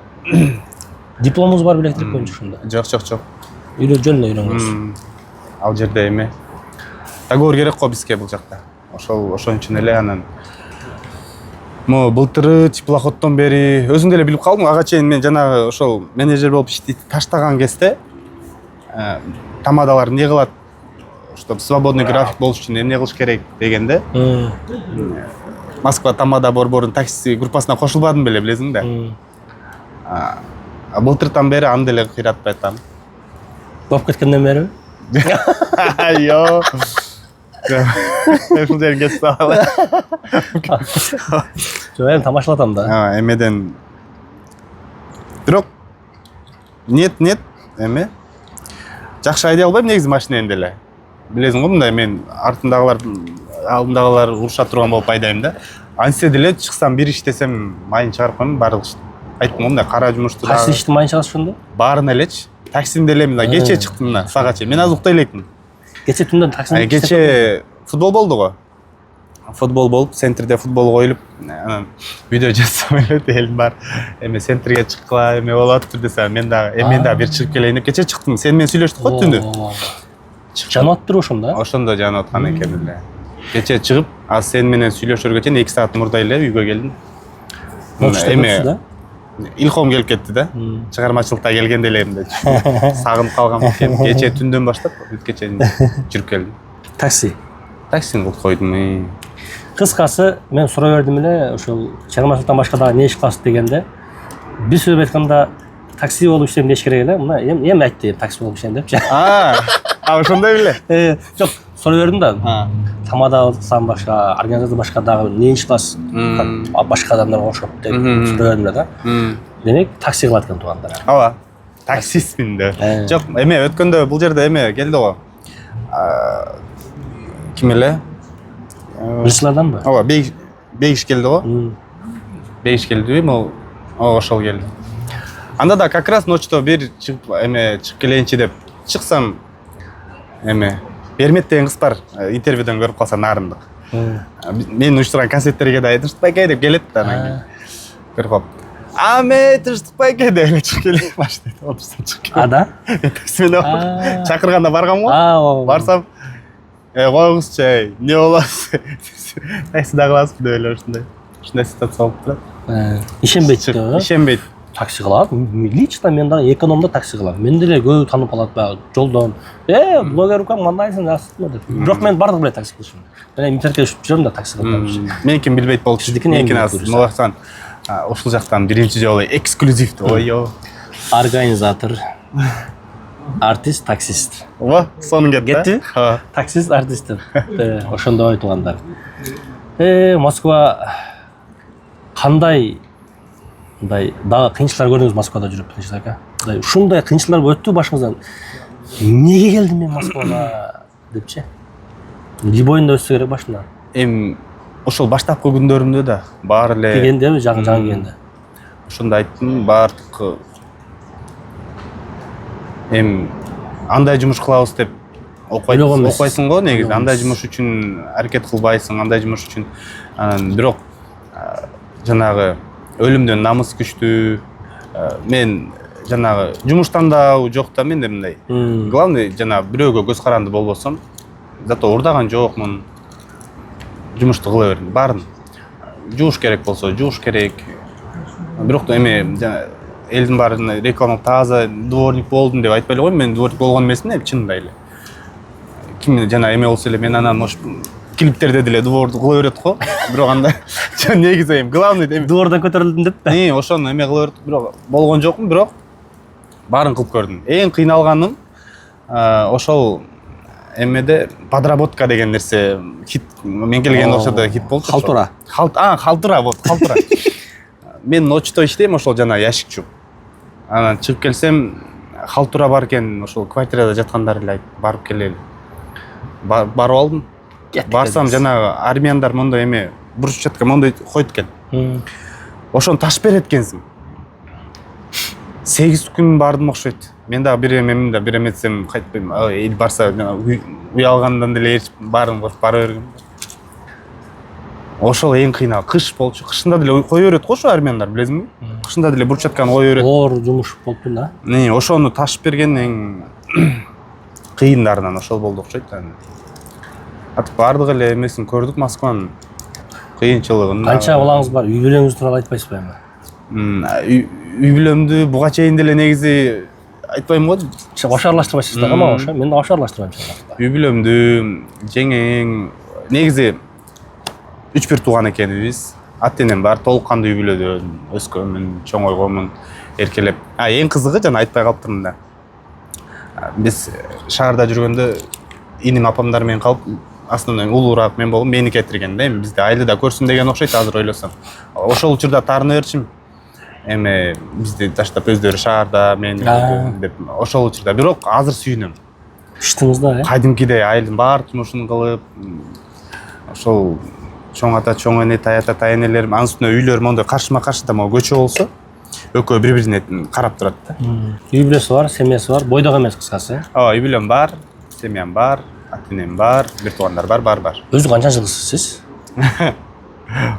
Дипломуңуз барбы электрик боюнча ушунда? жок. Жөн эле үйрөнгөнсүз. Ал жерде эме договор керек го бизге бул жакта. Ошол үчүн эле анан былтыры теплоходдон бери өзүң деле билип калдың. Ага чейин мен жанагы ошол менеджер болуп таштаган кезде тамадалар эмне кылат, чтобы свободный график болуш үчүн эмне кылыш керек дегенде Москва тамада борборунун такси группасына кошулбадым беле, билесиң да. Былтыртан бери аны деле кыйратпай атам. Болуп кеткенден бериби? Йо. Ушул жерге кетип калалы. Жок, эми тамашалап атам да. Эмеден бирок нет эме жакшы айдей албайм негизи машинени деле. Билесиң го, мындай мен алдындагылар уруша турган болуп айдайм да. Ансе деле чыксам бир иштесем майын чыгарып коем, баардык айттым го, мындай кара жумушту Кайсы ишти майын чыгарасыз ошондо? Баарын элечи. Таксимде эле мына кечээ чыктым мына сага чейин. Мен азыр уктай элекмин. Кечээ түндөн таксимде Кечээ футбол болду го. Футбол болуп, центрде футбол коюлуп, анан видео жазсам эле элдин бар. Эме центрге чыккыла, эме болот десем, мен дагы бир чыгып келейин деп кечээ чыктым. Сен менен сүйлөштүк го түндү. Жанып атыптыр ошондо? Ошондо жанып аткан экен эле. Кечээ чыгып, аз сен менен сүйлөшөргө чейин 2 саат мурда эле үйгө келдим. Эме илхом келип кетти да. Чыгармачылыкта келгенде эле эмне сагынып калгам экен. Кечээ түндөн баштап бүткө чейин жүрүп келдим. Таксини кылып койдум. Кыскасы, мен сурай бердим эле, ошол чыгармачылыктан башка дагы не иш кыласыз дегенде, биз сөзүп айтканда такси болуп иштейм деш керек эле. Мына эми айтты, такси болуп иштейм депчи. Ошондой беле? Жок, сурай бердим да. Тамадасынан башка, организациядан башка дагы не иш кыласыз? Башка адамдарга окшоп деп сурай бердим да. Демек, такси кылат экен туугандар. Ооба. Таксистмин да. Жок, эме өткөндө бул жерде эме келди го. Ким эле? Бирсилерданбы? Ооба, Бегиш келди го. Бегиш келдиби? Ошол келди. Анда да как раз ночто бир чыгып келейинчи деп чыксам эме Бермет деген кыз бар, интервьюдан көрүп калса нарындык. Мен уюштурган концерттерге да Тынчтыкбайке деп келет да анан кийин. Көрүп калып. Мен Тынчтыкбайке деп эле чыгып келейин машинада отурсам чыгып келем. Да? Такси менен чакырганда баргам го. Барсам койгузчу, эмне болот? Таксида кыласызбы деп эле ушундай ситуация болуп турат. Ишенбейт да? Ишенбейт. Такси кылат. Лично мен дагы экономдо такси кылам. Мен деле көп таанып калат баягы жолдон. Блогеркам кандайсың, жакшысыңбы деп. Бирок мен бардык билет такси кылышым. Мен интернетте өчүп жүрөм да такси кылам. Меникин билбейт болчу. Меникин мулаксан ушул жактан биринчи жолу эксклюзивдүү. Ой-ой. Организатор, артист, таксист. Ооба, сонун кетти. Таксист, артист деп. Ошондой туугандар. Москва кандай мындай дагы кыйынчылыктар көрдүңүз Москвада жүрүп тынчтык ака? Ушундай кыйынчылыктар өттү башыңыздан. Эмнеге келдим мен Москвага депчи? Любойунда өтсө керек башынан. Ошол баштапкы күндөрүмдө да баары эле келгенде жаңы келгенде. Ошондо айттым, баардык андай жумуш кылабыз деп окуйсуң го негизи. Андай жумуш үчүн аракет кылбайсың, андай жумуш үчүн. Бирок жанагы өлүмдөн намыс күчтүү. Мен жанагы жумуштан да жок да менде мындай. Главный жанагы бирөөгө көз каранды болбосом, зато урдаган жокмун. Жумушту кыла бердим. Баарын жууш керек болсо жууш керек. Бирок эме элдин баарын реклама таза дворник болдум деп айтпай эле коем. Мен дворник болгон эмесмин, чынында эле. Ким жана эме болсо эле мен анан может клиптерде деле дворду кыла берет го. Бирок анда негизи эми главный эми Двордан көтөрүлдүм деппи? ошону эме кыла берет, бирок болгон жокмун, бирок баарын кылып көрдүм. Эң кыйналганым ошол эмеде подработка деген нерсе хит мен келген ошода хит болчу. Халтура. Халтура вот, халтура. Мен ночтой иштейм ошол жана ящикчу. Анан чыгып келсем халтура бар экен, ошол квартирада жаткандар эле барып келели. Барып алдым. Барсам жана армияндар мондой эме брусчатка мондой койт экен. Ошону ташып берет экенсиң. 8 күн бардым окшойт. Мен дагы бир эмемди бир эметсем кайтпайм. Эл барса уялгандан деле баарын кылып бара бергем. Ошол эң кыйнал. Кыш болчу. Кышында деле кое берет го ошо армияндар, билесиңби? Кышында деле брусчатканы кое берет. Оор жумуш болупту да. Ошону ташып берген эң кыйындарынан ошол болду окшойт. Атып бардык эле эмесин көрдүк, Москванын кыйынчылыгын. Канча балаңыз бар? Үй бүлөңүз тууралуу айтпайсызбы эми? Үй бүлөмдү буга чейин деле негизи айтпайм го. Ошо аралаштырбайсыз да, ама ошо. Мен да ошо аралаштырбайм чындап. Үй бүлөмдү жеңең негизи 3-1 тууган экенбиз. Ата-энем бар, толук кандуу үй бүлөдө өскөнмүн, чоңойгонмун, эркелеп. Эң кызыгы жана айтпай калыптырмын да. Биз шаарда жүргөндө иним апамдар менен калып, основной улуураак мен болуп, мени кетирген да. Эми бизди айлыда көрсүн деген окшойт азыр ойлосом. Ошол учурда таарына берчим. Эми бизди таштап өздөрү шаарда мен деп ошол учурда. Бирок азыр сүйүнөм. Иштиңиз да, Кадимкидей айылдын баар жумушун кылып, ошол чоң ата, чоң эне, тай ата, тай энелерим, анын үстүнө үйлөр мондой каршыма-каршы да көчө болсо, экөө бири-бирине карап турат да. Үй бүлөсү бар, семьясы бар, бойдок эмес кыскасы. Үй бүлөм бар, семьям бар, ата-энем бар, бир туугандар бар. Өзү канча жылсыз сиз?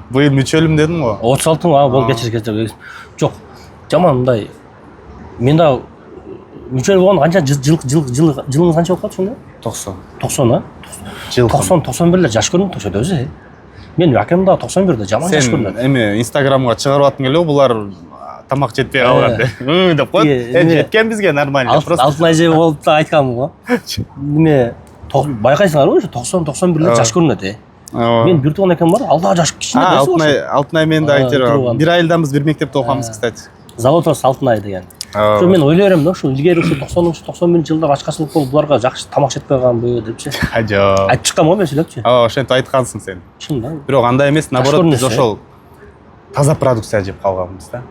Быйыл мүчөлүм дедим го. 36 бол кечир. Жок, жаман мындай. Мен да мүчөл болгон канча жылыңыз канча болуп калды ошондо? 90. 90 а? Жыл. 90-91 жаш көрүнөт ошо өзү. Мен акем да 91 жаман жаш көрүнөт. Сен эми Инстаграмга чыгарып аттың эле, булар тамак жетпей калган деп коет. Жеткен бизге нормально. Просто Алтын айже болуп да айтканмын го. Эме байкайсыңарбы ошо 90-91 жаш көрүнөт. Мен бир тууган экем бар, алда жаш кичине болсо. Алтынай мен да айтыр. Бир айылданбыз, бир мектепте окуганбыз, кстати. Заводос Алтынай деген. Ошо мен ойлой берем да, ошо илгери ошо 90-91 жылдар ачкачылык болуп, буларга жакшы тамак жетпей калганбы депчи. Жок. Айтып чыккам го мен сүйлөпчү. Ошентип айткансың сен. Чын да. Бирок андай эмес, наоборот, биз ошол таза продукция жеп калганбыз да.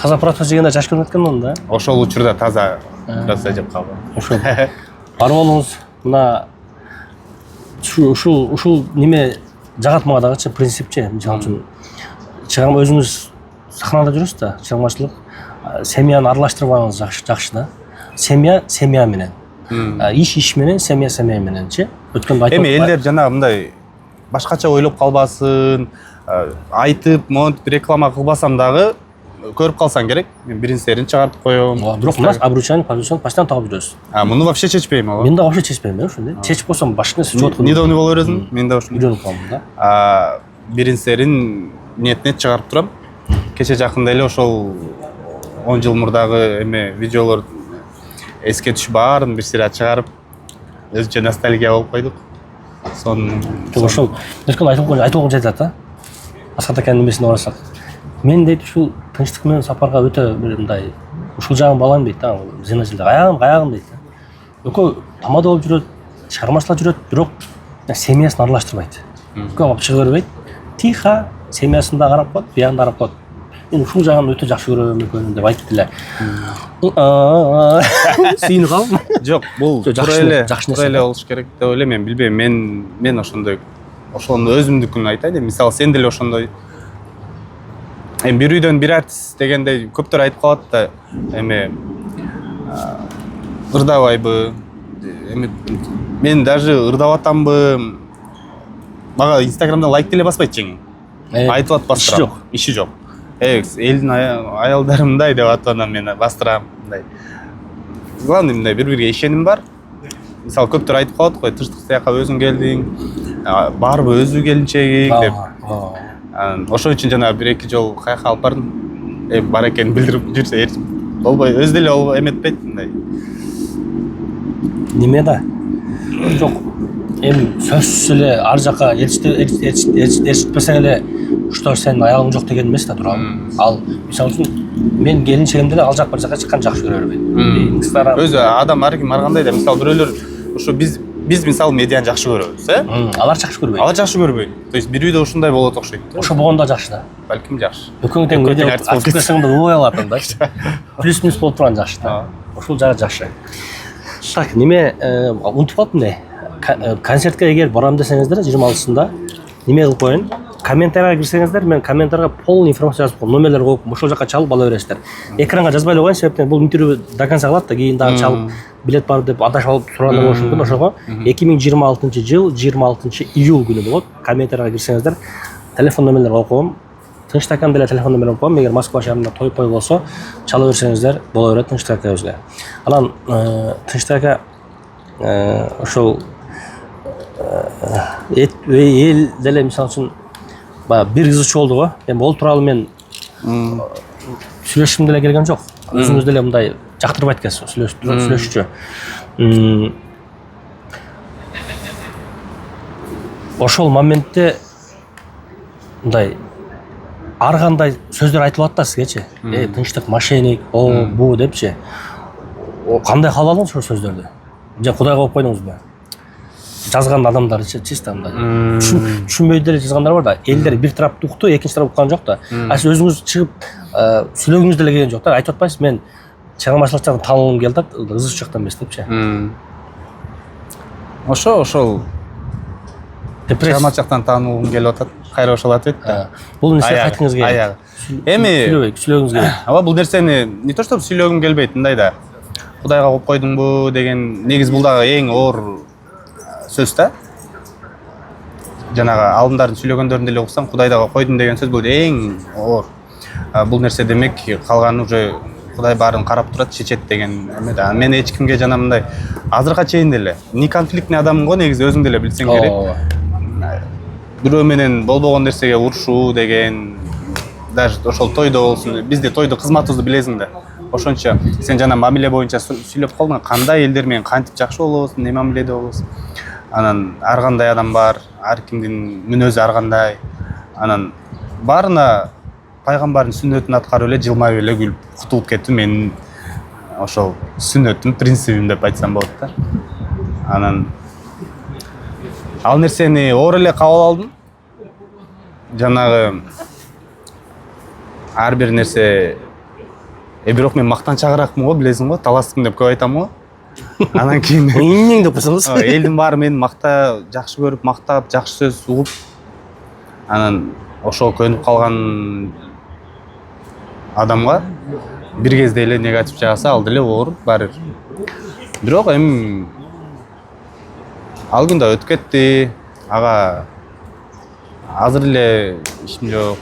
Таза продукция жегенде жаш көрүнөт экен аны да. Ошол учурда таза продукция жеп калган. Ошо. Бар болуңуз мына ушул неме жагат мага дагычы принципчи. Мисалы үчүн чыгам өзүңүз сахнада жүрөсүз да, чыгармачылык, семьяны аралаштырбаңыз жакшы да. Семья менен. Иш менен, семья мененчи. Өткөндө айтып. Эми элдер жана мындай башкача ойлоп калбасын, айтып, монтип реклама кылбасам дагы көрүп калсаң керек. Мен бирин серин чыгартып коём. Бирок мына обручение постоянно тагып жүрөсүз. Муну вообще чечпейм ага. Мен да вообще чечпейм да ошондой. Чечип койсом башка нерсе жок. Недовный боло бересиң. Мен да ошондой. Үйрөнүп калдым да. Бирин серин нет чыгарып турам. Кече жакында эле ошол 10 жыл мурдагы эме видеолор эске түшүп баарын бир сыйра чыгарып өзүнчө ностальгия болуп койдук. Ошол айтылган жайт да. Асхат аканын немесине карасак, мен дейт ушул тынчтык менен сапарга өтө бир мындай ушул жагын балам дейт да. Зинажилде аягым дейт да. Экөө тамада болуп жүрөт, чыгармачылар жүрөт, бирок семьясын аралаштырбайт. Экөө алып чыга бербейт. Тихо семьясында карап коет, биягында карап коет. Мен ушул жагын өтө жакшы көрөм экенин деп айтып эле. Сүйүнүп калдым. Жок, бул туура эле болуш керек деп ойлойм. Мен билбейм, мен ошондой ошону өзүмдүкүн айтайын. Мисалы сен деле ошондой эми бир үйдөн бир артист дегендей көптөр айтып калат да, эми ырдабайбы, эми мен даже ырдап атамбы, мага Инстаграмдан лайк деле баспайт жеңиң. Айтып атпастырам. Иши жок. Элдин аялдары мындай деп атып мен бастырам, мындай. Главный мындай бири-бирге ишеним бар. Мисалы көптөр айтып калат го, тынчтык сыяка өзүң келдиң, барбы өзү келинчегиң деп. Ошон үчүн жана бир-эки жол каяка алып бардым. Бар экенин билдирип жүрсө болбой, өзү деле эметпейт мындай. Неме да? Жок. эми сөзсүз эле ар жака ээрчитпесең эле ушта сенин аялың жок деген эмес да туурабы. Ал мисалы үчүн мен келинчегимде эле ал жак бир жака чыккан жакшы көрө бербейм. Өзү адам ар ким ар кандай да, мисалы бирөөлөр ушу биз мисалы медианы жакшы көрөбүз, Алар жакшы көрбөйт. алар жакшы көрбөйт. То есть бир үйдө ушундай болот окшойт. Ошо болгондо жакшы да. Балким жакшы. Экөөң тең медиа әртіс болып ачып кетсең да убай алатың да. Плюс-минус болуп турган жакшы да. Ушул жагы жакшы. Так, неме унутуп калыптым не? Концертке эгер барам десеңиздер 26-сында неме кылып коеюн? Комментарийга кирсеңиздер, мен комментарийга полный информация жазып коем, номерлер коюп, ошол жака чалып ала бересиздер. Экранга жазбай эле коеюн, себептен бул интервью до конца калат да, кийин дагы чалып билет бар деп адашып алып сурагандар болушу мүмкүн. Ошого 2026-жыл 26-июль күнү болот. Комментарийга кирсеңиздер, телефон номерлер коюп коем. Тынчтакан деле телефон номерин коем. Эгер Москва шаарында той болсо, чала берсеңиздер боло берет Тынчтакабызга. Анан Тынчтака ошол эл деле мисалы үчүн баягы бир кызычу болду го. Эми ол тууралуу мен сүйлөшкүм деле келген жок. Өзүңүз деле мындай жактырбайт экенсиз сүйлөшчү. Ошол моментте мындай ар кандай сөздөр айтылып атат да сизгечи. Тынчтык мошенник, бу депчи. Кандай кабыл алдыңыз ошол сөздөрдү? Же Кудайга коюп койдуңузбу? Жазган адамдар чисто мындай түшүнбөй деле жазгандар бар да. Элдер бир тараптуу укту, экинчи тарап уккан жок да. Сиз өзүңүз чыгып сүйлөгүңүз деле келген жок да. Айтып атпайсыз, мен чыгармачылыктан таанылгым келип атат, ызы жактан эмес депчи. Ошол чыгармачылыктан таанылгым келип атат. Кайра ошол ответ да. Бул нерсе айтыңыз келет. Эми сүйлөгүңүз келет. Ооба, бул нерсени не то что сүйлөгүм келбейт, мындай да. Кудайга коюп койдуңбу деген негиз бул дагы эң оор сөз да. Жанагы алдындарын сүйлөгөндөрүн деле уксаң, Кудайга койдум деген сөз бул эң оор. Бул нерсе демек калган уже Кудай баарын карап турат, чечет деген эме да. Мен эч кимге жана мындай азыркыга чейин деле не конфликтный адаммын го, негизи өзүң деле билсең керек. Бирөө менен болбогон нерсеге урушуу деген, даже ошол тойдо болсун, бизде тойдо кызматыбызды билесиң да. Ошончо сен жана мамиле боюнча сүйлөп калдың, кандай элдер менен кантип жакшы болобуз, не мамиледе болобуз. Анан ар кандай адам бар, ар кимдин мүнөзү ар кандай. Анан баарына пайгамбардын сүннөтүн аткарып эле жылмайып эле күлүп кутулуп кеттим. Менин ошол сүннөтүм, принцибим деп айтсам болот да. Анан ал нерсени оор эле кабыл алдым. Жанагы ар бир нерсе бирок мен мактанчагыракмын го, билесиң го, таластым деп көп айтам го. Анан кийин Эң деп койсоңуз. элдин баары мени жакшы көрүп, мактап, жакшы сөз угуп, анан ошого көнүп калган адамга бир кезде эле негатив жагса, ал деле оор баары. Бирок эми ал күн да өтүп кетти. Ага азыр эле ишим жок.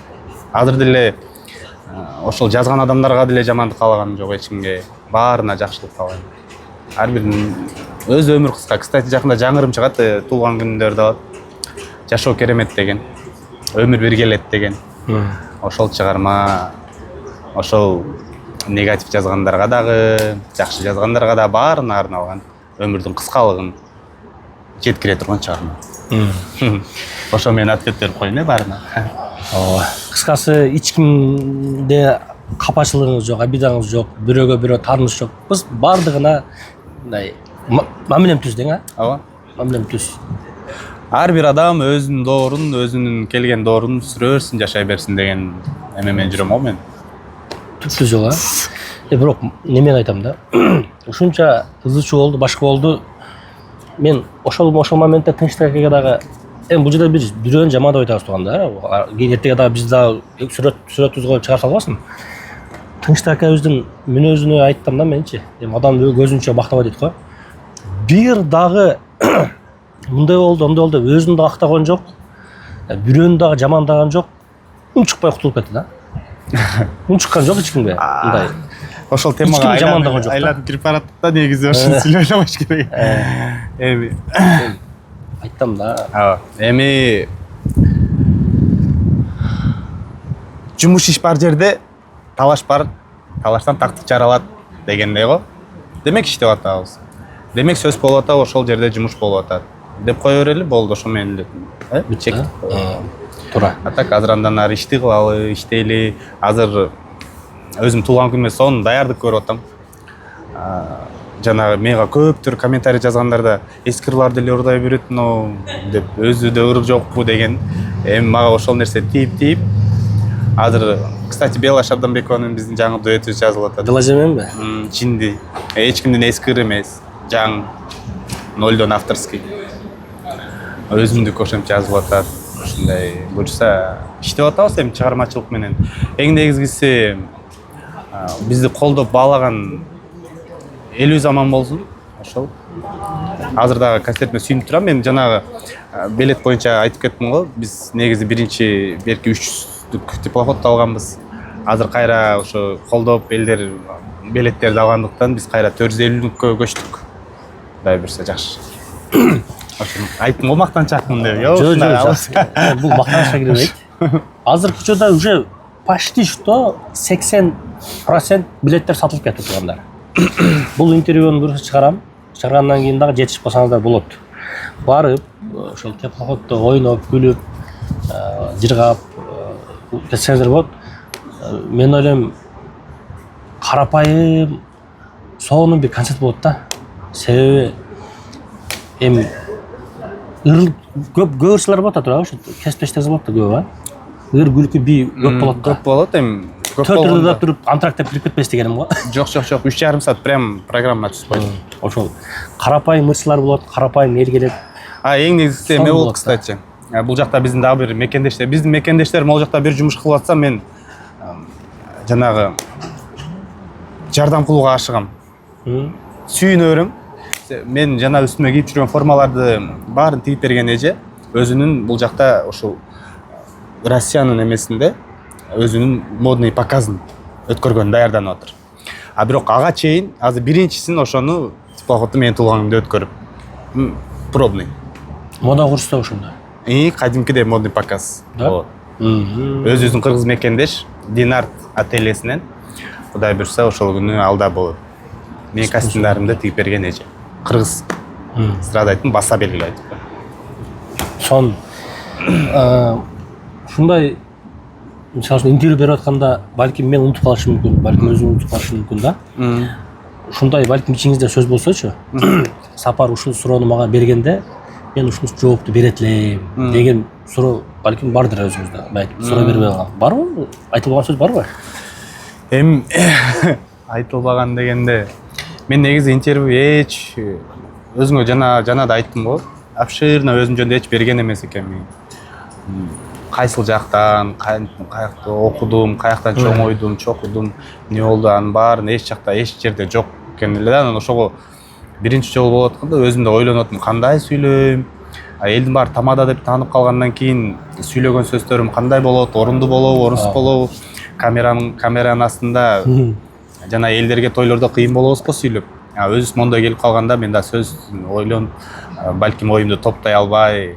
Азыр деле ошол жазган адамдарга деле жамандык каалаганым жок эч кимге. Баарына жакшылык каалайм. Ар биринин өз өмүр кыска. Кстати, жакында жаңырым чыгат, туулган күндөрдө жашоо керемет деген, өмүр бир келет деген. Ошол чыгарма, ошол негатив жазгандарга дагы, жакшы жазгандарга да баарына арналган, өмүрдүн кыскалыгын жеткире турган чыгарма. Ошо мен ответ берип коеюн баарына. Ооба. Кыскасы эч кимде капачылыгыңыз жок, обидаңыз жок, бирөөгө бирөө тааныш жок. Биз бардыгына мындай мамилем түз дең, Ооба. Мамилем түз. Ар бир адам өзүнүн доорун, өзүнүн келген доорун сүрө берсин, жашай берсин деген эме менен жүрөм го мен. Түптүү жок, бирок немен айтам да. Ушунча ызычуу болду, башка болду. Мен ошол моментте Тынчтакага дагы бул жерде бирөөнү жамандап айтабыз турган да. Эртеге дагы биз дагы сүрөтүбүздү коюп чыгарып салбасын. Тынчтакабыздын мүнөзүнө айттым да менчи. Адам көзүнчө мактабайт дейт го. Бир дагы мындай болду, андай болду, өзүн да актаган жок, бирөөнү дагы жамандаган жок. Унчукпай кутулуп кетти да. Унчуккан жок эч кимге. Мындай. Ошол темага жамандаган жок. Айланып кирип барат да, негизи ошону сүйлөбөш керек. Эми айттым да. Эми жумуш иш бар жерде талаш бар, талаштан тактык жаралат дегендей го. Демек иштеп атабыз. Демек сөз болуп атат, ошол жерде жумуш болуп атат. деп кое берели, болду ошо менен эле. Чек. Туура. А так азыр андан ары ишти кылалы, иштейли. Азыр өзүм туулган күнүмө сонун даярдык көрүп атам. Жанагы мага көптөр комментарий жазгандарда эски ырларды эле урдай берет, но деп өзүдө ыр жокпу деген. Эми мага ошол нерсе тийип. Азыр, кстати, Бела Шабданбекованын биздин жаңы дуэтибиз жазылып атат. Дылажа мененби? Чинди. Эч кимдин эски ыры эмес. Жаңы нолдон авторский. Өзүмдүк ошентип жазылып атат. Ушундай буюрса иштеп атабыз эми чыгармачылык менен. Эң негизгиси бизди колдоп баалаган элүү заман болсун. Ошол. Азыр дагы концертиме сүйүнүп турам. Мен жанагы билет боюнча айтып кеттим го. Биз негизи биринчи берки 300 теплоход алганбыз. Азыр кайра ошо колдоп элдер билеттерди алгандыктан биз кайра 450-кө көчтүк. Дай берсе жакшы. Айттым го мактанчакмын деп. Жок. Бул мактанышка кирбейт. Азыркы учурда уже почти что 80% билеттер сатылып кетип тургандар. Бул интервьюну буюрса чыгарам. Чыгаргандан кийин дагы жетишип калсаңыздар болот. Барып, ошол теплоходдо ойноп, күлүп, жыргап кетсеңиздер болот. Мен ойлойм, карапайым сонун бир концерт болот да. Себеби эми көп ырчылар болот туурабы, ошо кесиптештериңиз болот да көп, ыр күлкү би көп болот да. Көп болот эми. Көп Төрт ырда туруп антрактеп кирип кетпес дегеним го. Жок, 3,5 саат прям программа түзүп койдум. Ошол карапайым ырчылар болот, карапайым эл келет. Эң негизгиси эме болот, кстати. Бул жакта биздин дагы бир мекендештер, биздин мекендештер могул жакта бир жумуш кылып атса, мен жанагы жардам кылууга ашыгам. Сүйүнө берем. Мен жана үстүмө кийип жүргөн формаларды баарын тигип берген эже өзүнүн бул жакта ошол Россиянын эмесинде өзүнүн модный показын өткөргөн даярданып атыр. А бирок ага чейин азыр биринчисин ошону теплоходду менин туулган күндө өткөрүп пробный. Мода курста ошондо. Кадимкидей модный показ. Да? Өзүбүздүн кыргыз мекендеш Динарт ательесинен Кудай буюрса ошол күнү алда болуп менин костюмдарымды тигип берген эже. Кыргыз страдайтын баса белгилейт. Сон ушундай мисалы үчүн интервью берип атканда балким мен унутуп калышым мүмкүн, балким өзүм унутуп калышым мүмкүн да. Ушундай балким ичиңизде сөз болсочу, Сапар ушул суроону мага бергенде мен ушул жоопту берет элем деген суроо балким бардыр өзүңүздө. Балким суроо бербей калган. Барбы? Айтылган сөз барбы? Эми айтылбаган дегенде мен негизи интервью эч өзүңө жана да айттым го. Обширно өзүм жөнүндө эч берген эмес экенмин. Кайсыл жактан, каякта окудум, каяктан чоңойдум, чокудум, эмне болду, анын баарын эч жакта, эч жерде жок экен эле да. Анан ошого биринчи жолу болуп атканда өзүм да ойлонуп аттым, кандай сүйлөйм. Элдин баары тамада деп таанып калгандан кийин сүйлөгөн сөздөрүм кандай болот, орундуу болобу, орунсуз болобу? Камеранын астында жана элдерге тойлордо кыйын болобуз го сүйлөп. Өзүбүз мондой келип калганда мен да сөз ойлонуп, балким оюмду топтой албай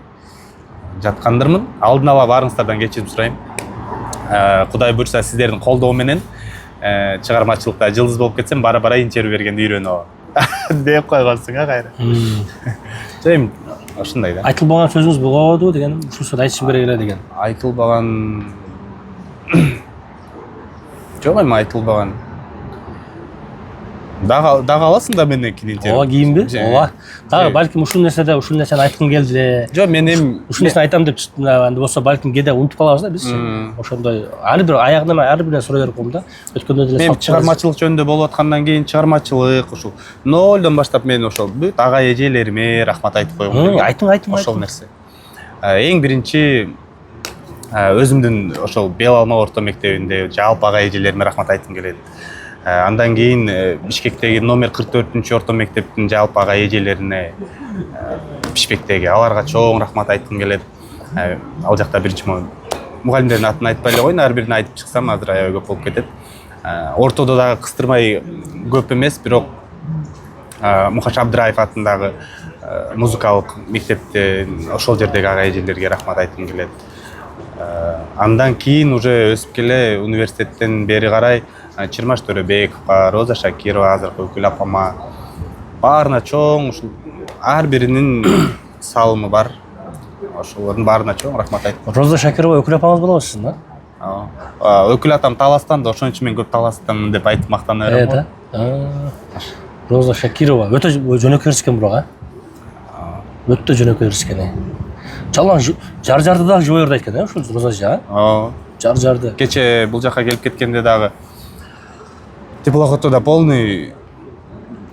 жаткандырмын. Алдын ала баарыңыздардан кечирим сурайм. Кудай буюрса сиздердин колдоо менен чыгармачылыкта жылдыз болуп кетсем, бара-бара интервью бергенди үйрөнүп алам деп койгонсуң кайра. Эми ошондой да. Айтылбаган сөзүңүз болобу дегеним, ушул сөздү айтышым керек эле деген. Айтылбаган жок, эми айтылбаган. Дагы аласың да менден кийин интервью. Ооба, кийинби? Ооба. Дагы балким ушул нерсени айткым келди эле. Жок, мен эми ушул нерсени айтам деп чыктым да, анда болсо балким кээде унутуп калабыз да биз. Ошондой ар бир аягынан ар биринен суроо берип коем да. Өткөндө деле мен чыгармачылык жөнүндө болуп аткандан кийин чыгармачылык ушул нолдон баштап мен ошол бүт ага эжелериме рахмат айтып койгум. Айтың. Ошол нерсе. Эң биринчи өзүмдүн ошол Бел Алма орто мектебинде жалпы ага эжелериме рахмат айткым келет. Андан кийин Бишкектеги номер 44-орто мектептин жалпы ага эжелерине Бишкектеги аларга чоң рахмат айткым келет. Ал жакта биринчи мугалимдердин атын айтпай эле коеюн, ар бирин айтып чыксам азыр аябай көп болуп кетет. Ортодо дагы кыстырмай көп эмес, бирок Мухаш Абдыраев атындагы музыкалык мектепте ошол жердеги ага эжелерге рахмат айткым келет. Андан кийин уже өсүп келе университеттен бери карай Чырмаш Төрөбековго, Роза Шакирова, азыркы Үкүл апама баарына чоң ушул ар биринин салымы бар. Ошолордун баарына чоң рахмат айтып. Роза Шакирова өкүл апаңыз болобуз сиз да? Өкүл атам Таластан да, ошон үчүн мен көп Таластан деп айтып мактана берем. Роза Шакирова өтө жөнөкөй ырчкен бирок, өтө жөнөкөй ырчкен. Жалаң жар-жарды дагы жубойорду айткан, ошол Роза жа. Жар-жарды. Кече бул жака келип кеткенде дагы теплоходдо полный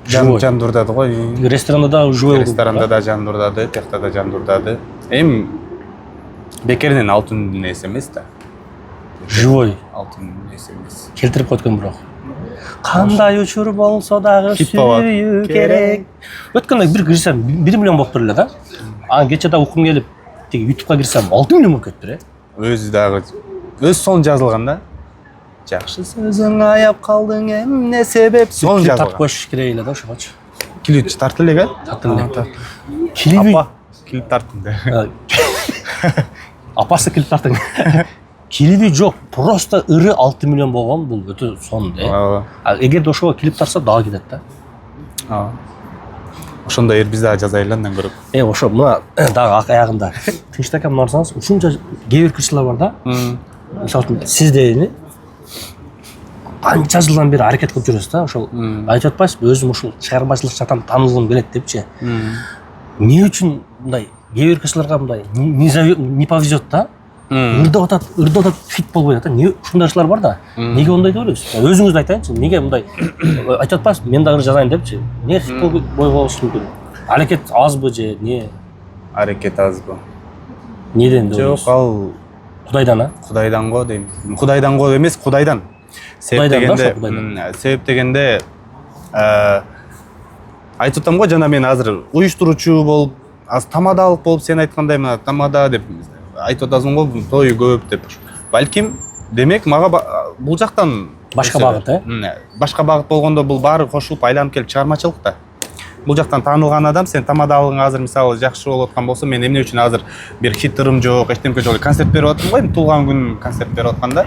жан дурдады го. Ресторанда дагы жубой болду. Ресторанда да жан дурдады, тиякта да жан дурдады. Эми бекерден алтын нерсе эмес да. Живой. Алтын нерсе эмес. Келтирип койткон бирок. Кандай учур болсо дагы сүйүү керек. Өткөндө бир кирсем 1 миллион болуп тур эле да. Анан кече да укум келип, тиги YouTube'га кирсем 6 миллион болуп кетти. Өзү дагы сон жазылган да. Жакшы сөзүң аяп калдың эмне себеп? Сон Тартып жазылган. коюш керек эле да ошогочу. Клип тартты эле, Тартты эле. Клиби. Клип тарттым да. Апасы клип тарттың. Клиби жок, просто ыры 6 миллион болгон, бул өтө сон да. Эгерде ошого клип тарса дагы кетет да. Ошондой биз дагы жазайлы андан көрүп. Ошо мына дагы аягында. Тынчтака нарсаңыз ушунча кээ бир кырчылар бар да. Мисалы үчүн сиз дегени канча жылдан бери аракет кылып жүрөсүз да, ошол айтып атпайсызбы, өзүм ушул чыгармачылык жактан таанылгым келет депчи. Эмне үчүн мындай кээ бир кырчыларга мындай не повезет да? Ырдап атат, фит болбой атат. Эмне ушундай кырчылар бар да? Неге ондай деп ойлойсуз? Өзүңүз айтайынчы, неге мындай айтып атпайсызбы, мен дагы жазайын депчи. Эмне фит болбой болушу мүмкүн? Аракет азбы же не? Аракет азбы? Неден деп Жок, ал Кудайдан, Кудайдан го дейм. Кудайдан го эмес, Кудайдан. Себеп дегенде айтып атам го, жана мен азыр уюштуруучу болуп, аз тамадалык болуп, сен айткандай мына тамада деп айтып атасың го, тою көп деп. Балким, демек мага бул жактан башка багыт, башка багыт болгондо бул баары кошулуп айланып келип чыгармачылык да. Бул жактан таанылган адам, сен тамадалыгың азыр мисалы жакшы болуп аткан болсо, мен эмне үчүн азыр бир хиттерим жок, эчтемке жок, концерт берип атам го, туулган күн концерт берип атканда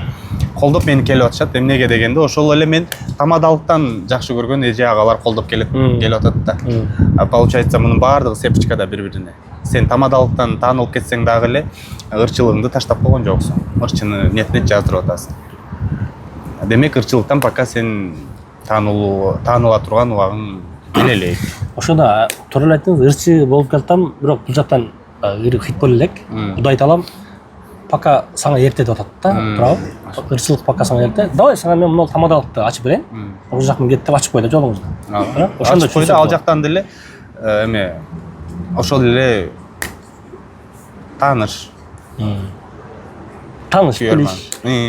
колдоп мени келип атышат. Эмнеге дегенде, ошол эле мен тамадалыктан жакшы көргөн эже агалар колдоп келип атат да. Получается, мунун баардыгы цепочкада бири-бирине. Сен тамадалыктан таанылып кетсең дагы эле ырчылыгыңды таштап койгон жоксуң. Ырчыны нет жаздырып атасың. Демек ырчылыктан пока сен тааныла турган убагың келелек. Ошондо туура эле айттыңыз, ырчы болуп келатам, бирок бул жактан хит боло элек. Кудай таалам пока сага эрте деп атат да, туурабы? Ырчылык пока сага эрте. Давай сага мен мына тамадалыкты ачып берейин. Ошол жактан кетти деп ачып кой да жолуңузду. Ошондо койду, ал жактан деле эме ошол эле тааныш. Тааныш,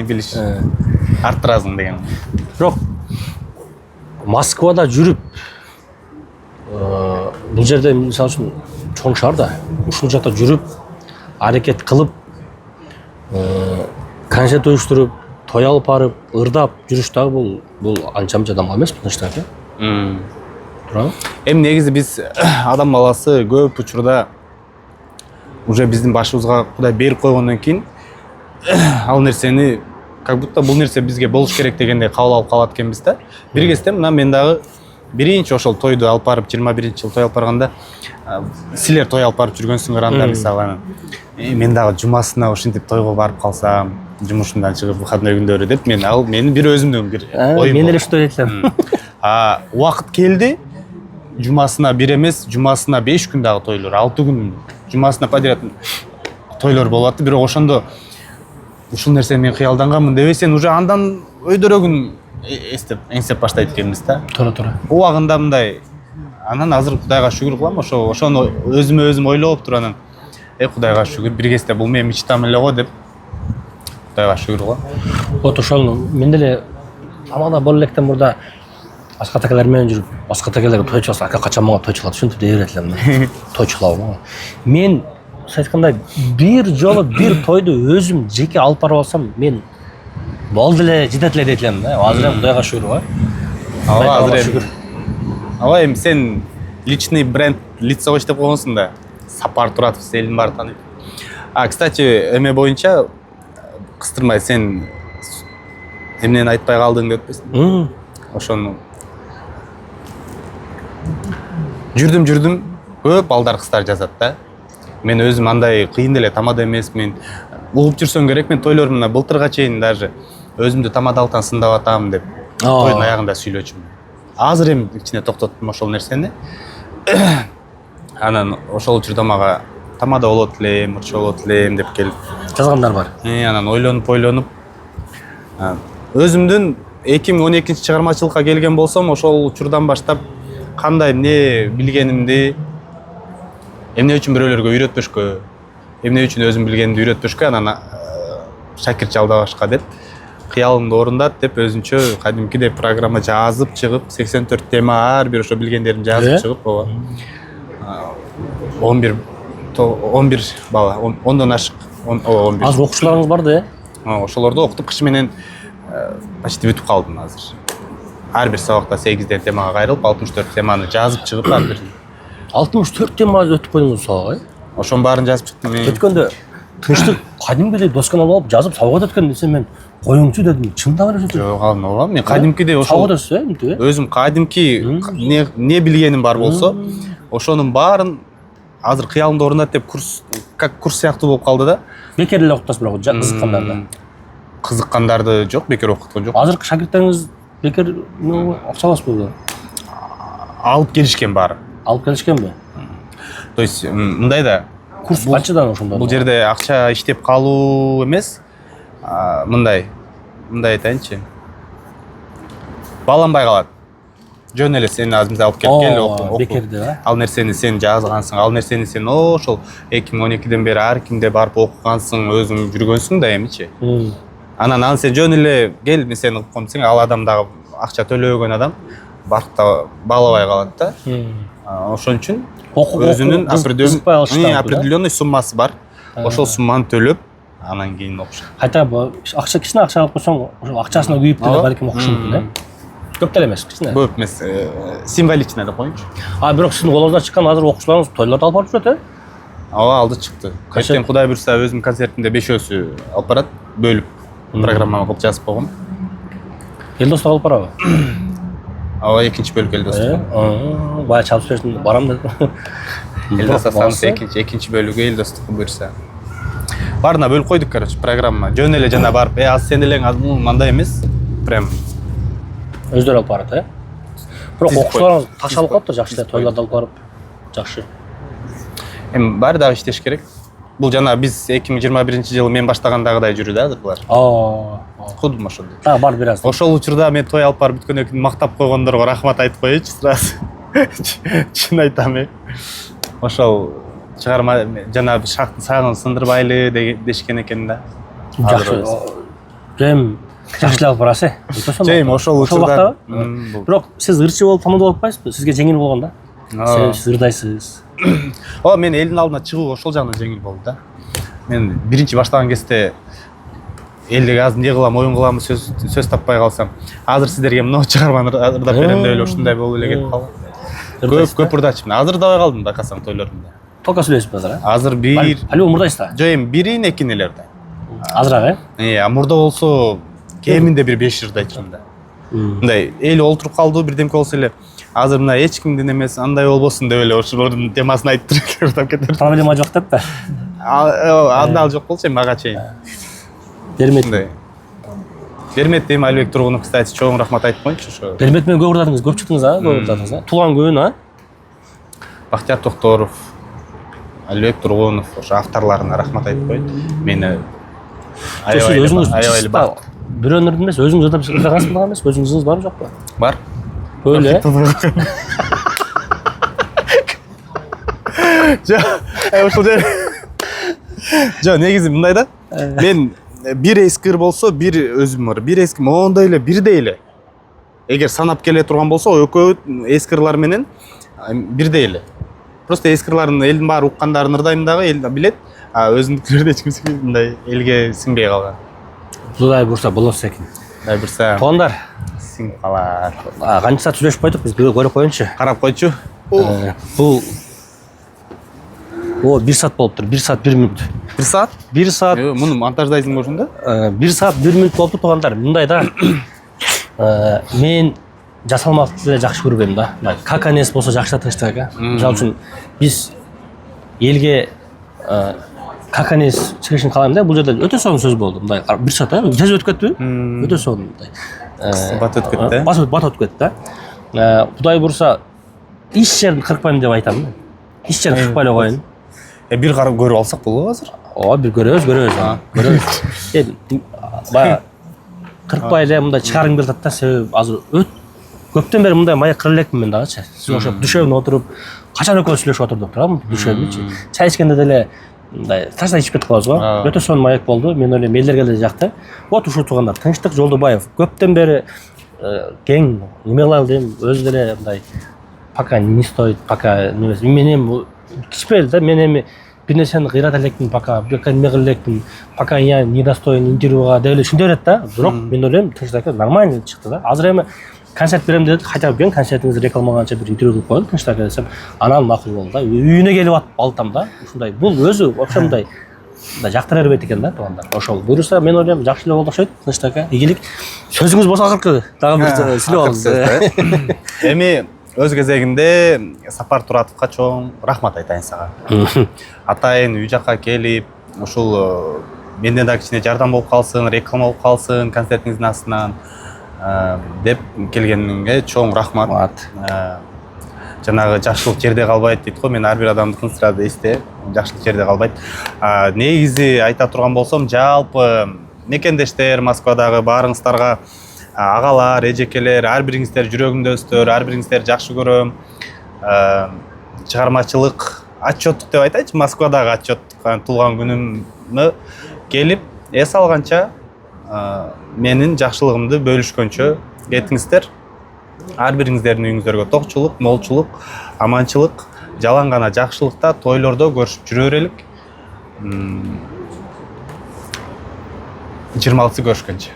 билиш. Арттырасың деген. Бирок Москвада жүрүп бул жерде мисалы үчүн чоң шаар да, ушул жакта жүрүп аракет кылып концерт уюштуруп, той алып барып, ырдап жүрүш дагы бул анча-мынча адамга эмес, тынчтак, туурабы? Эми негизи биз адам баласы көп учурда уже биздин башыбызга Кудай берип койгондон кийин ал нерсени как будто бул нерсе бизге болуш керек дегендей кабыл алып калат экенбиз да. Бир кезде мына мен дагы биринчи ошол тойду алып барып, 21-жыл той алып барганда, силер той алып барып жүргөнсүңөр анда мисалы. Мен дагы жумасына ушинтип тойго барып калсам, жумушумдан чыгып выходной күндөрү деп менин бир өзүмдүн бир оюм. Мен эле ушундай элем. Убакыт келди. Жумасына бир эмес, жумасына 5 күн дагы тойлор, 6 күн жумасына подряд тойлор болуп атты. Бирок ошондо ушул нерсени мен кыялданганмын деп сен уже андан өйдөрөгүн эңсеп баштайт экенбиз да. Туура. Убагында мындай. Анан азыр Кудайга шүгүр кылам, ошону өзүмө өзүм ойлоп туруп анан Кудайга шүгүр, бир кезде бул менин мечтам эле го деп Кудайга шүгүр кылам. Вот ошол мен деле тамада боло электен мурда башка такелер менен жүрүп, башка такелерге той чалса, ака качан мага той чалат, ушинтип дей берет элем. Той чалабы. Мен айткандай бир жолу бир тойду өзүм жеке алып барып алсам, мен болду эле, жетет эле дейт элем да. Азыр Кудайга шүгүр го. Ава эми сен личный бренд лицо иштеп койгонсуң да. Сапар Туратов элдин баары тааныйт. Кстати, эме боюнча кыстырмай сен эмнени айтпай калдың деп атпайсың? Ошону жүрдүм, көп балдар кыздар жазат да. Мен өзүм андай кыйын деле тамада эмесмин. Угуп жүрсөң керек, мен тойлорумда былтырга чейин даже өзүмдү тамадалыктан сындап атам деп тойдун аягында сүйлөчүмүн. Азыр эми кичине токтоттум ошол нерсени. Анан ошол учурда мага тамада болот элем, ырчы болот элем деп келип жазгандар бар. анан ойлонуп өзүмдүн 2012 чыгармачылыкка келген болсом, ошол учурдан баштап кандай эмне билгенимди, эмне үчүн бирөөлөргө үйрөтпөшкө, эмне үчүн өзүм билгенимди үйрөтпөшкө, анан шакирт жалдабашка деп кыялымды орундат деп өзүнчө кадимкидей программа жазып чыгып, 84 тема ар бир ошо билгендеримди жазып чыгып, ооба. 11 бала, 10дон ашык, 11. Азыр окуучуларыңыз бар да, Ошолорду окутуп кыш менен почти бүтүп калдым азыр. Ар бир сабакта 8 темага кайрылып, 64 теманы жазып чыгып ар бирин. 64 тема өтүп койдуңуз сабак, Ошонун баарын жазып чыктым. Өткөндө тынчтык кадимкидей досканы алып жазып сабакка өткөн десем мен коюңчу дедим. Чындап эле өтөт. Жок, ооба. Мен кадимкидей ошол сабакка өтөсүз, мынтип. өзүм кадимки не билгеним бар болсо, ошонун баарын азыр кыялымды орундат деп курс сыяктуу болуп калды да. Бекер эле окутасыз бирок кызыккандарды. Кызыккандарды жок, бекер окуткон жок. Азыркы шакирттериңиз бекер акча аласызбы? Алып келишкен баары. Алып келишкенби? То есть мындай да, Курс канчадан ошондо? бул жерде акча иштеп калуу эмес, мындай айтайынчы. Бааланбай калат. Жөн эле сени азыр алып келип оку. Бекерде, а? Ал нерсени сен жазгансың, ал нерсени сен ошол 2012ден бери ар кимде барып окугансың, өзүң жүргөнсүң да эмичи. Анан сен жөн эле кел, мен сени кылып коем десең, ал адам дагы акча төлөбөгөн адам барып да баалабай калат да. Ошон үчүн өзүнүн определенный суммасы бар. Ошол сумманы төлөп, анан кийин окушат. Кайта акча кичине акча алып койсоң, ошол акчасына күйүп деле балким окушу мүмкүн, Көп деле эмес, кичине. Көп эмес, символично деп коеюнчу. Бирок сиздин колуңуздан чыккан азыр окуучуларыңыз тойлорду алып барып жүрөт, Ооба, алды чыкты. Эртең Кудай буйрса өзүмдүн концертимде 5өөсү алып барат, бөлүп программага кылып жазып койгом. Элдостук алып барабы? Ооба, экинчи бөлүк Элдостук. Бая чалып берсин, барам деп. Элдостук экинчи бөлүгү Элдостук буйрса. Баарына бөлүп койдук, короче, программа. Жөн эле жана барып, азыр сен элең мындай эмес. Прям Өздөрү алып барат, Бирок окуучуларыңыз ташалып калыптыр, жакшы эле тойлорду алып барып. Жакшы. Эми баары дагы иштеш керек. Бул жана биз 2021-жылы мен баштагандагыдай жүрү да азыр булар. Кудум ошондой. Бар бир аз. Ошол учурда мен той алып барып бүткөндөн кийин мактап койгондорго рахмат айтып коечу сразу. Чын айтам, Ошол чыгарма жана шактын сагын сындырбайлы дешкен экен да. Жакшы. Прям жакшы эле алып барасыз, Жейм, ошол учурда. Бирок сиз ырчы болуп тамада болуп атпайсызбы? Сизге жеңил болгон да. Сиз ырдайсыз. Мен элдин алдына чыгуу ошол жагынан жеңил болду да. Мен биринчи баштаган кезде элдиге азыр эмне кылам, оюн кыламбы, сөз таппай калсам, азыр сиздерге мына чыгарманы ырдап берем деп эле ушундай болуп эле кетип калдым. Көп ырдачымын. Азыр дабай калдым да касаң тойлорумда. Толка сүйлөйсүзбү азыр? Азыр бир. Альбом ырдайсыз да? Жойм бирин экин элерде. Азыраак, Мурда болсо кеминде бир 5 ырдайчумун да. Мындай эл олтуруп калды, бирдемке болсо эле азыр мына эч кимдин эмес андай болбосун деп эле ошолордун темасын айтып туруп ырдап кетем. Проблема жок деппи? Анда жок болчу мага чейин. Бермет. Бермет дейм, Албек Тургунов, кстати, чоң рахмат айтып коеюнчу ошо. Бермет менен көп ырдадыңыз, көп чыктыңыз, көп ырдадыңыз, Туулган күн, Бактияр Токторов, Албек Тургунов, ошо авторларына рахмат айтып коеюн. Мени өзүңүз бирөөнү эмес, өзүңүз ырдагансызбы эмес, өзүңүзүңүз барбы жокпу? Бар. Өлө. Ошол жер. Жок, негизи мындай да. Мен бир эскир болсо, бир өзүм бар. Бир эски мондой эле, бирдей эле. Эгер санап келе турган болсо, экөө эскирлар менен бирдей эле. Просто эскирлардын элдин баары уккандарын ырдайм дагы, эл билет. Өзүмдүкүлөрдү эч ким мындай элге сиңбей калган. Кудай буйрса болот экен. Кудай буйрса. Туугандар, Сиңип калар. Канча саат сүйлөшүп койдук, биз көрүп коеюнчу. Карап койчу. Бул 1 саат болуптур, 1 саат 1 мүнөт. 1 саат? 1 саат. Муну монтаждайсың ошондо? 1 саат 1 мүнөт болуптур туугандар. Мындай да. Мен жасалмакты деле жакшы көрбөйм да. Каканес болсо жакшы тынчтык экен. Мисалы үчүн биз элге каканес чыгышын каалайм да. Бул жерде өтө сонун сөз болду. Мындай бир саат тез өтүп кетти. Өтө сонун мындай. Бат өтүп кетти. Бат өтүп кетти да. Кудай бурса иш жерин кыркпайм деп айтам да. Иш жерин кыркпай эле коеюн. Бир карап көрүп алсак болобу азыр? Бир көрөбүз. Баягы кыркпай эле мындай чыгаргым келип атат да. Себеби азыр көптөн бери мындай маек кыра элекмин мен дагычы. Сиз ошо душевно отуруп, качан экөөбүз сүйлөшүп отурдук туурабы? Душевночу. Чай ичкенде деле мындай таштай ичип кетип калабыз го. Өтө сонун маек болду. Мен ойлойм элдерге эле жакты. Вот ушул туугандар Тынчтык Жолдубаев көптөн бери кең неме кылалы дейм. Өзү деле мындай пока не стоит, пока мен эми кичпейли да. Мен эми бир нерсени кыйрата элекмин, пока неме кыла элекмин, пока я недостоин интервьюга деп эле ушундай берет да. Бирок мен ойлойм Тынчтык нормально чыкты да. Азыр эми концерт берем дедик, кайтарып келин концертиңизди рекламаганча бир интервью кылып коелу Тынчтык десем, анан макул болду да. Үйүнө келип алсам да, ушундай. Бул өзү ошондой жактыра бербейт экен да туугандар. Ошол буюрса мен ойлойм жакшы эле болду окшойт Тынчтык. Ийгилик. Сөзүңүз болсо акыркы дагы бир сүйлөп алыңыз. Эми өз кезегинде Сапар Туратовго чоң рахмат айтайын сага. Атайын үй жакка келип, ушул менден да кичине жардам болуп калсын, реклама болуп калсын концертиңиздин астынан деп келгениңе чоң рахмат. Жанагы жакшылык жерде калбайт дейт го. Мен ар бир адамдыкын сырада эсте, жакшылык жерде калбайт. Негизи айта турган болсом, жалпы мекендештер, Москвадагы баарыңыздарга агалар, эжекелер, ар бириңиздер жүрөгүмдөсүздөр, ар бириңиздер жакшы көрөм. Чыгармачылык отчеттук деп айтайынчы, Москвадагы отчеттук туулган күнүмө келип эс алганча менин жакшылыгымды бөлүшкөнчө кетиңиздер. Ар бириңиздердин үйүңүздөргө токчулук, молчулук, аманчылык, жалаң гана жакшылыкта тойлордо көрүшүп жүрө берелик. 26 көрүшкөнчө.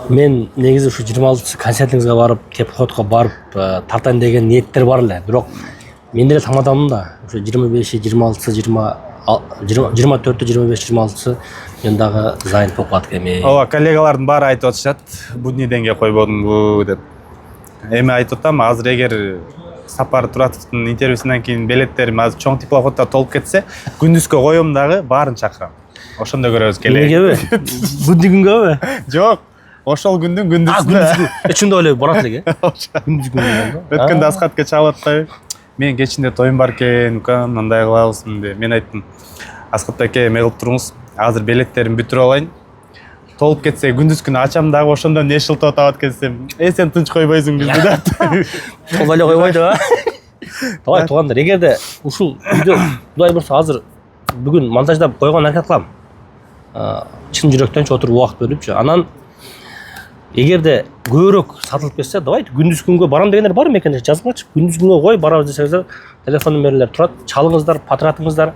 Мен негизи ушу 26 концертиңизге барып, теплоходко барып тартайын деген ниеттер бар эле. Бирок мен деле тамадамын да. Ушу 25, 26, 24, 25, 26 мен дагы занят болуп калат эми. Ооба, коллегалардын баары айтып атышат, буднийденге койбодуңбу деп. Эми айтып атам, азыр эгер Сапар Туратовдун интервьюсунан кийин билеттерим азыр чоң теплоходдо толуп кетсе, күндүзгө коем дагы баарын чакырам. Ошондо көрөбүз келе. Эмнегеби? Будний күнгөбү? Жок. Ошол күндүн күндүзүндө. Чындап эле барат элеги. Күндүз күнгө. Өткөндө Аскатка чалып аткай. Мен кечинде тоюм бар экен, укам, мындай кылабызмын деп. Мен айттым, Аскат аке, эме кылып туруңуз. Азыр билеттеримди бүтүрүп алайын. Толуп кетсе күндүз күнү ачам дагы ошондо не шылтап атат экенсем, сен тынч койбойсуң бизди деп. Толуп эле койбойду а? Давай туугандар, эгерде ушул видео Кудай бурса азыр бүгүн монтаждап койгон аракет кылам. Чын жүрөктөн отуруп убакыт бөлүпчү. Анан эгерде көбүрөөк сатылып кетсе, давай күндүз күнгө барам дегендер бар мекенде жазгылачы. Күндүз күнгө кой барабыз десеңиздер, телефон номерлер турат, чалыңыздар, патыратыңыздар.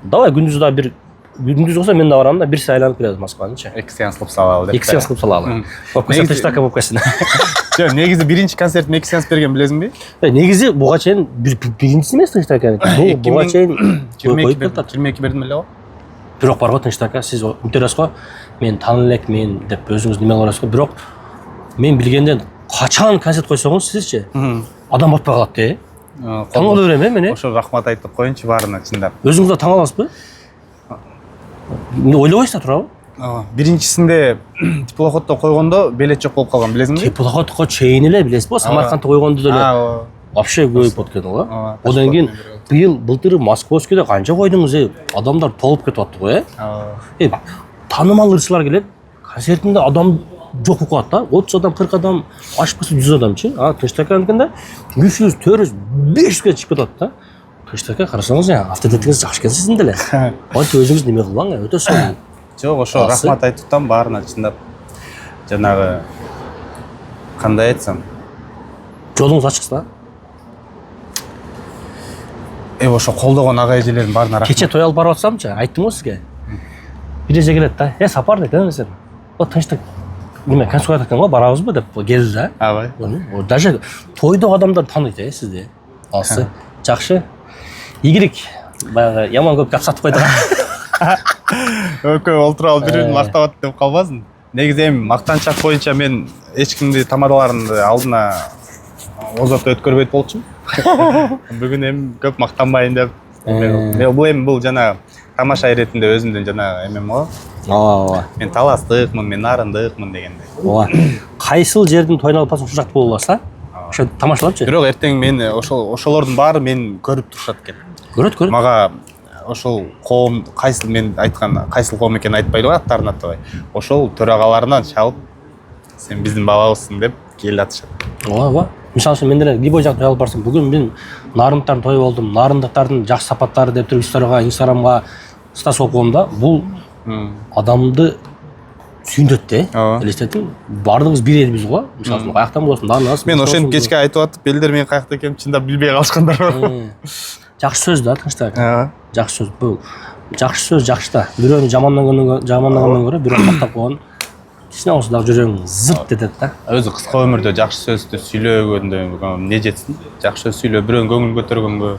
Давай күндүз да бир күндүз болсо мен да барам да, бир сай айланып келебиз Москванычы. 2 сеанс кылып салалы деп. 2 сеанс кылып салалы. Тынчтык болуп кетсин. Жок, негизи биринчи концертиме 2 сеанс берген билесиңби? Негизи буга чейин биринчиси эмес Тынчтык экен. Бул буга чейин 22 бердим эле го. Бирок бар го Тынчтык ака, сиз үтөрөсүз го. Мен тааны элекмин деп өзүңүз неме кыласыз го. Бирок мен билгенден качан концерт койсоңуз сизчи адам батпай калат да. Таң кала берем мен. Ошо рахмат айтып коеюнчу баарына чындап. Өзүңүз да таң каласызбы? Ойлобойсуздар туурабы? Биринчисинде теплоходдо койгондо билет жок болуп калган, билесиңби? Теплоходко чейин эле билесизби? Самаркандда койгондо деле вообще көбөйүп кеткен го. Одан кийин былтыр Московскийде канча койдуңуз? Адамдар толуп кетип атты го, таанымал ырчылар келет, концертинде адам жок болуп калат да. 30 адам, 40 адам, ашпаса 100 адамчы. Тынчтык аканыкында 300, 400, 500ге чыгып кетип атты да. Тынчтык ака, карасаңыз, авторитетиңиз жакшы экен сиздин деле. Антип өзүңүз неме кылбаң, өтө сонун. Жок, ошо рахмат айтып атам баарына чындап. Жанагы кандай айтсам, жолуңуз ачык да. Ошо колдогон ага эжелердин баарына рахмат. Кече той алып барып атсамчы, айттым го сизге. Бир эже келет да, Сапар дейт, эмесин. Тынчтык неме концерт экен го, барабызбы деп келди да. Абай. Даже тойдогу адамдар тааныйт сизди. Алсы. Жакшы. Игилик. Баягы яман көп гап сатып койдук. Өкө олтуруп алып бирин мактап атты деп калбасын. Негизи эми мактанчак боюнча мен эч кимди тамадаларымды алдына озотуп өткөрбөйт болчумун. Бүгүн эми көп мактанбайын деп Бул эми бул жанагы тамаша иретинде өзүмдүн жанагы эмем го. ооба Мен таластыкмын, мен нарындыкмын дегендей. ооба кайсыл жердин тоюн алып барсаң ушул жакта боло аласың ошо тамашалапчы Бирок эртең мени ошолордун баары мени көрүп турушат экен. көрөт Мага ошол коом кайсыл мен айткан кайсыл коом экенин айтпайды го, аттарын атпай. Ошол төрагаларынан чалып сен биздин балабызсың деп келип атышат. ооба мисалы үчүн мен деле любой жакта той алып барсам бүгүн мен нарындыктардын тою болдум нарындыктардын жакшы сапаттары деп туруп историяга инстаграмга статус окугом да бул адамды сүйүндөт да Ооба. элестетиң баардыгыбыз бир элбиз го мисалы үчүн каяктан болосуң нарынасың Мен ошентип кечке айтып атып, элдер менин каякта экенин чындап билбей калышкандар бар. жакшы сөз да тынчтык Ооба. жакшы сөз бул жакшы сөз жакшы да бирөөнү жамандагандан көрө бирөөнү мактап койгон кичине болсо дагы жүрөгүң зырт этет да Өзү кыска өмүрдө жакшы сөздү сүйлөгөндө эмне жетсин? Жакшы сөз сүйлөө, бирөөнүн көңүлүн көтөргөнгө.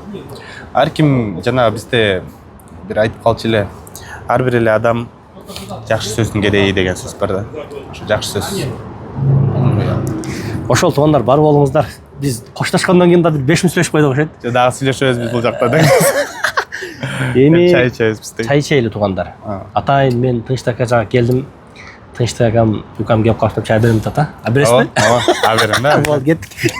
Ар ким жанагы бизде бир айтып калчу эле, ар бир эле адам жакшы сөздүн кереги деген сөз бар да. Ошо жакшы сөз. ошол туугандар бар болуңуздар биз коштошкондон кийин да бир 5 мүнөт сүйлөшүп койдук окшойт Дагы сүйлөшөбүз биз бул жакта да. эми Чай ичебиз биз. чай ичели туугандар атайын мен тынчтык ака жака келдим тынчтык акам укам келип калыптыр чай берем деп ата бересиз Ооба, ооба, берем да. болду кеттик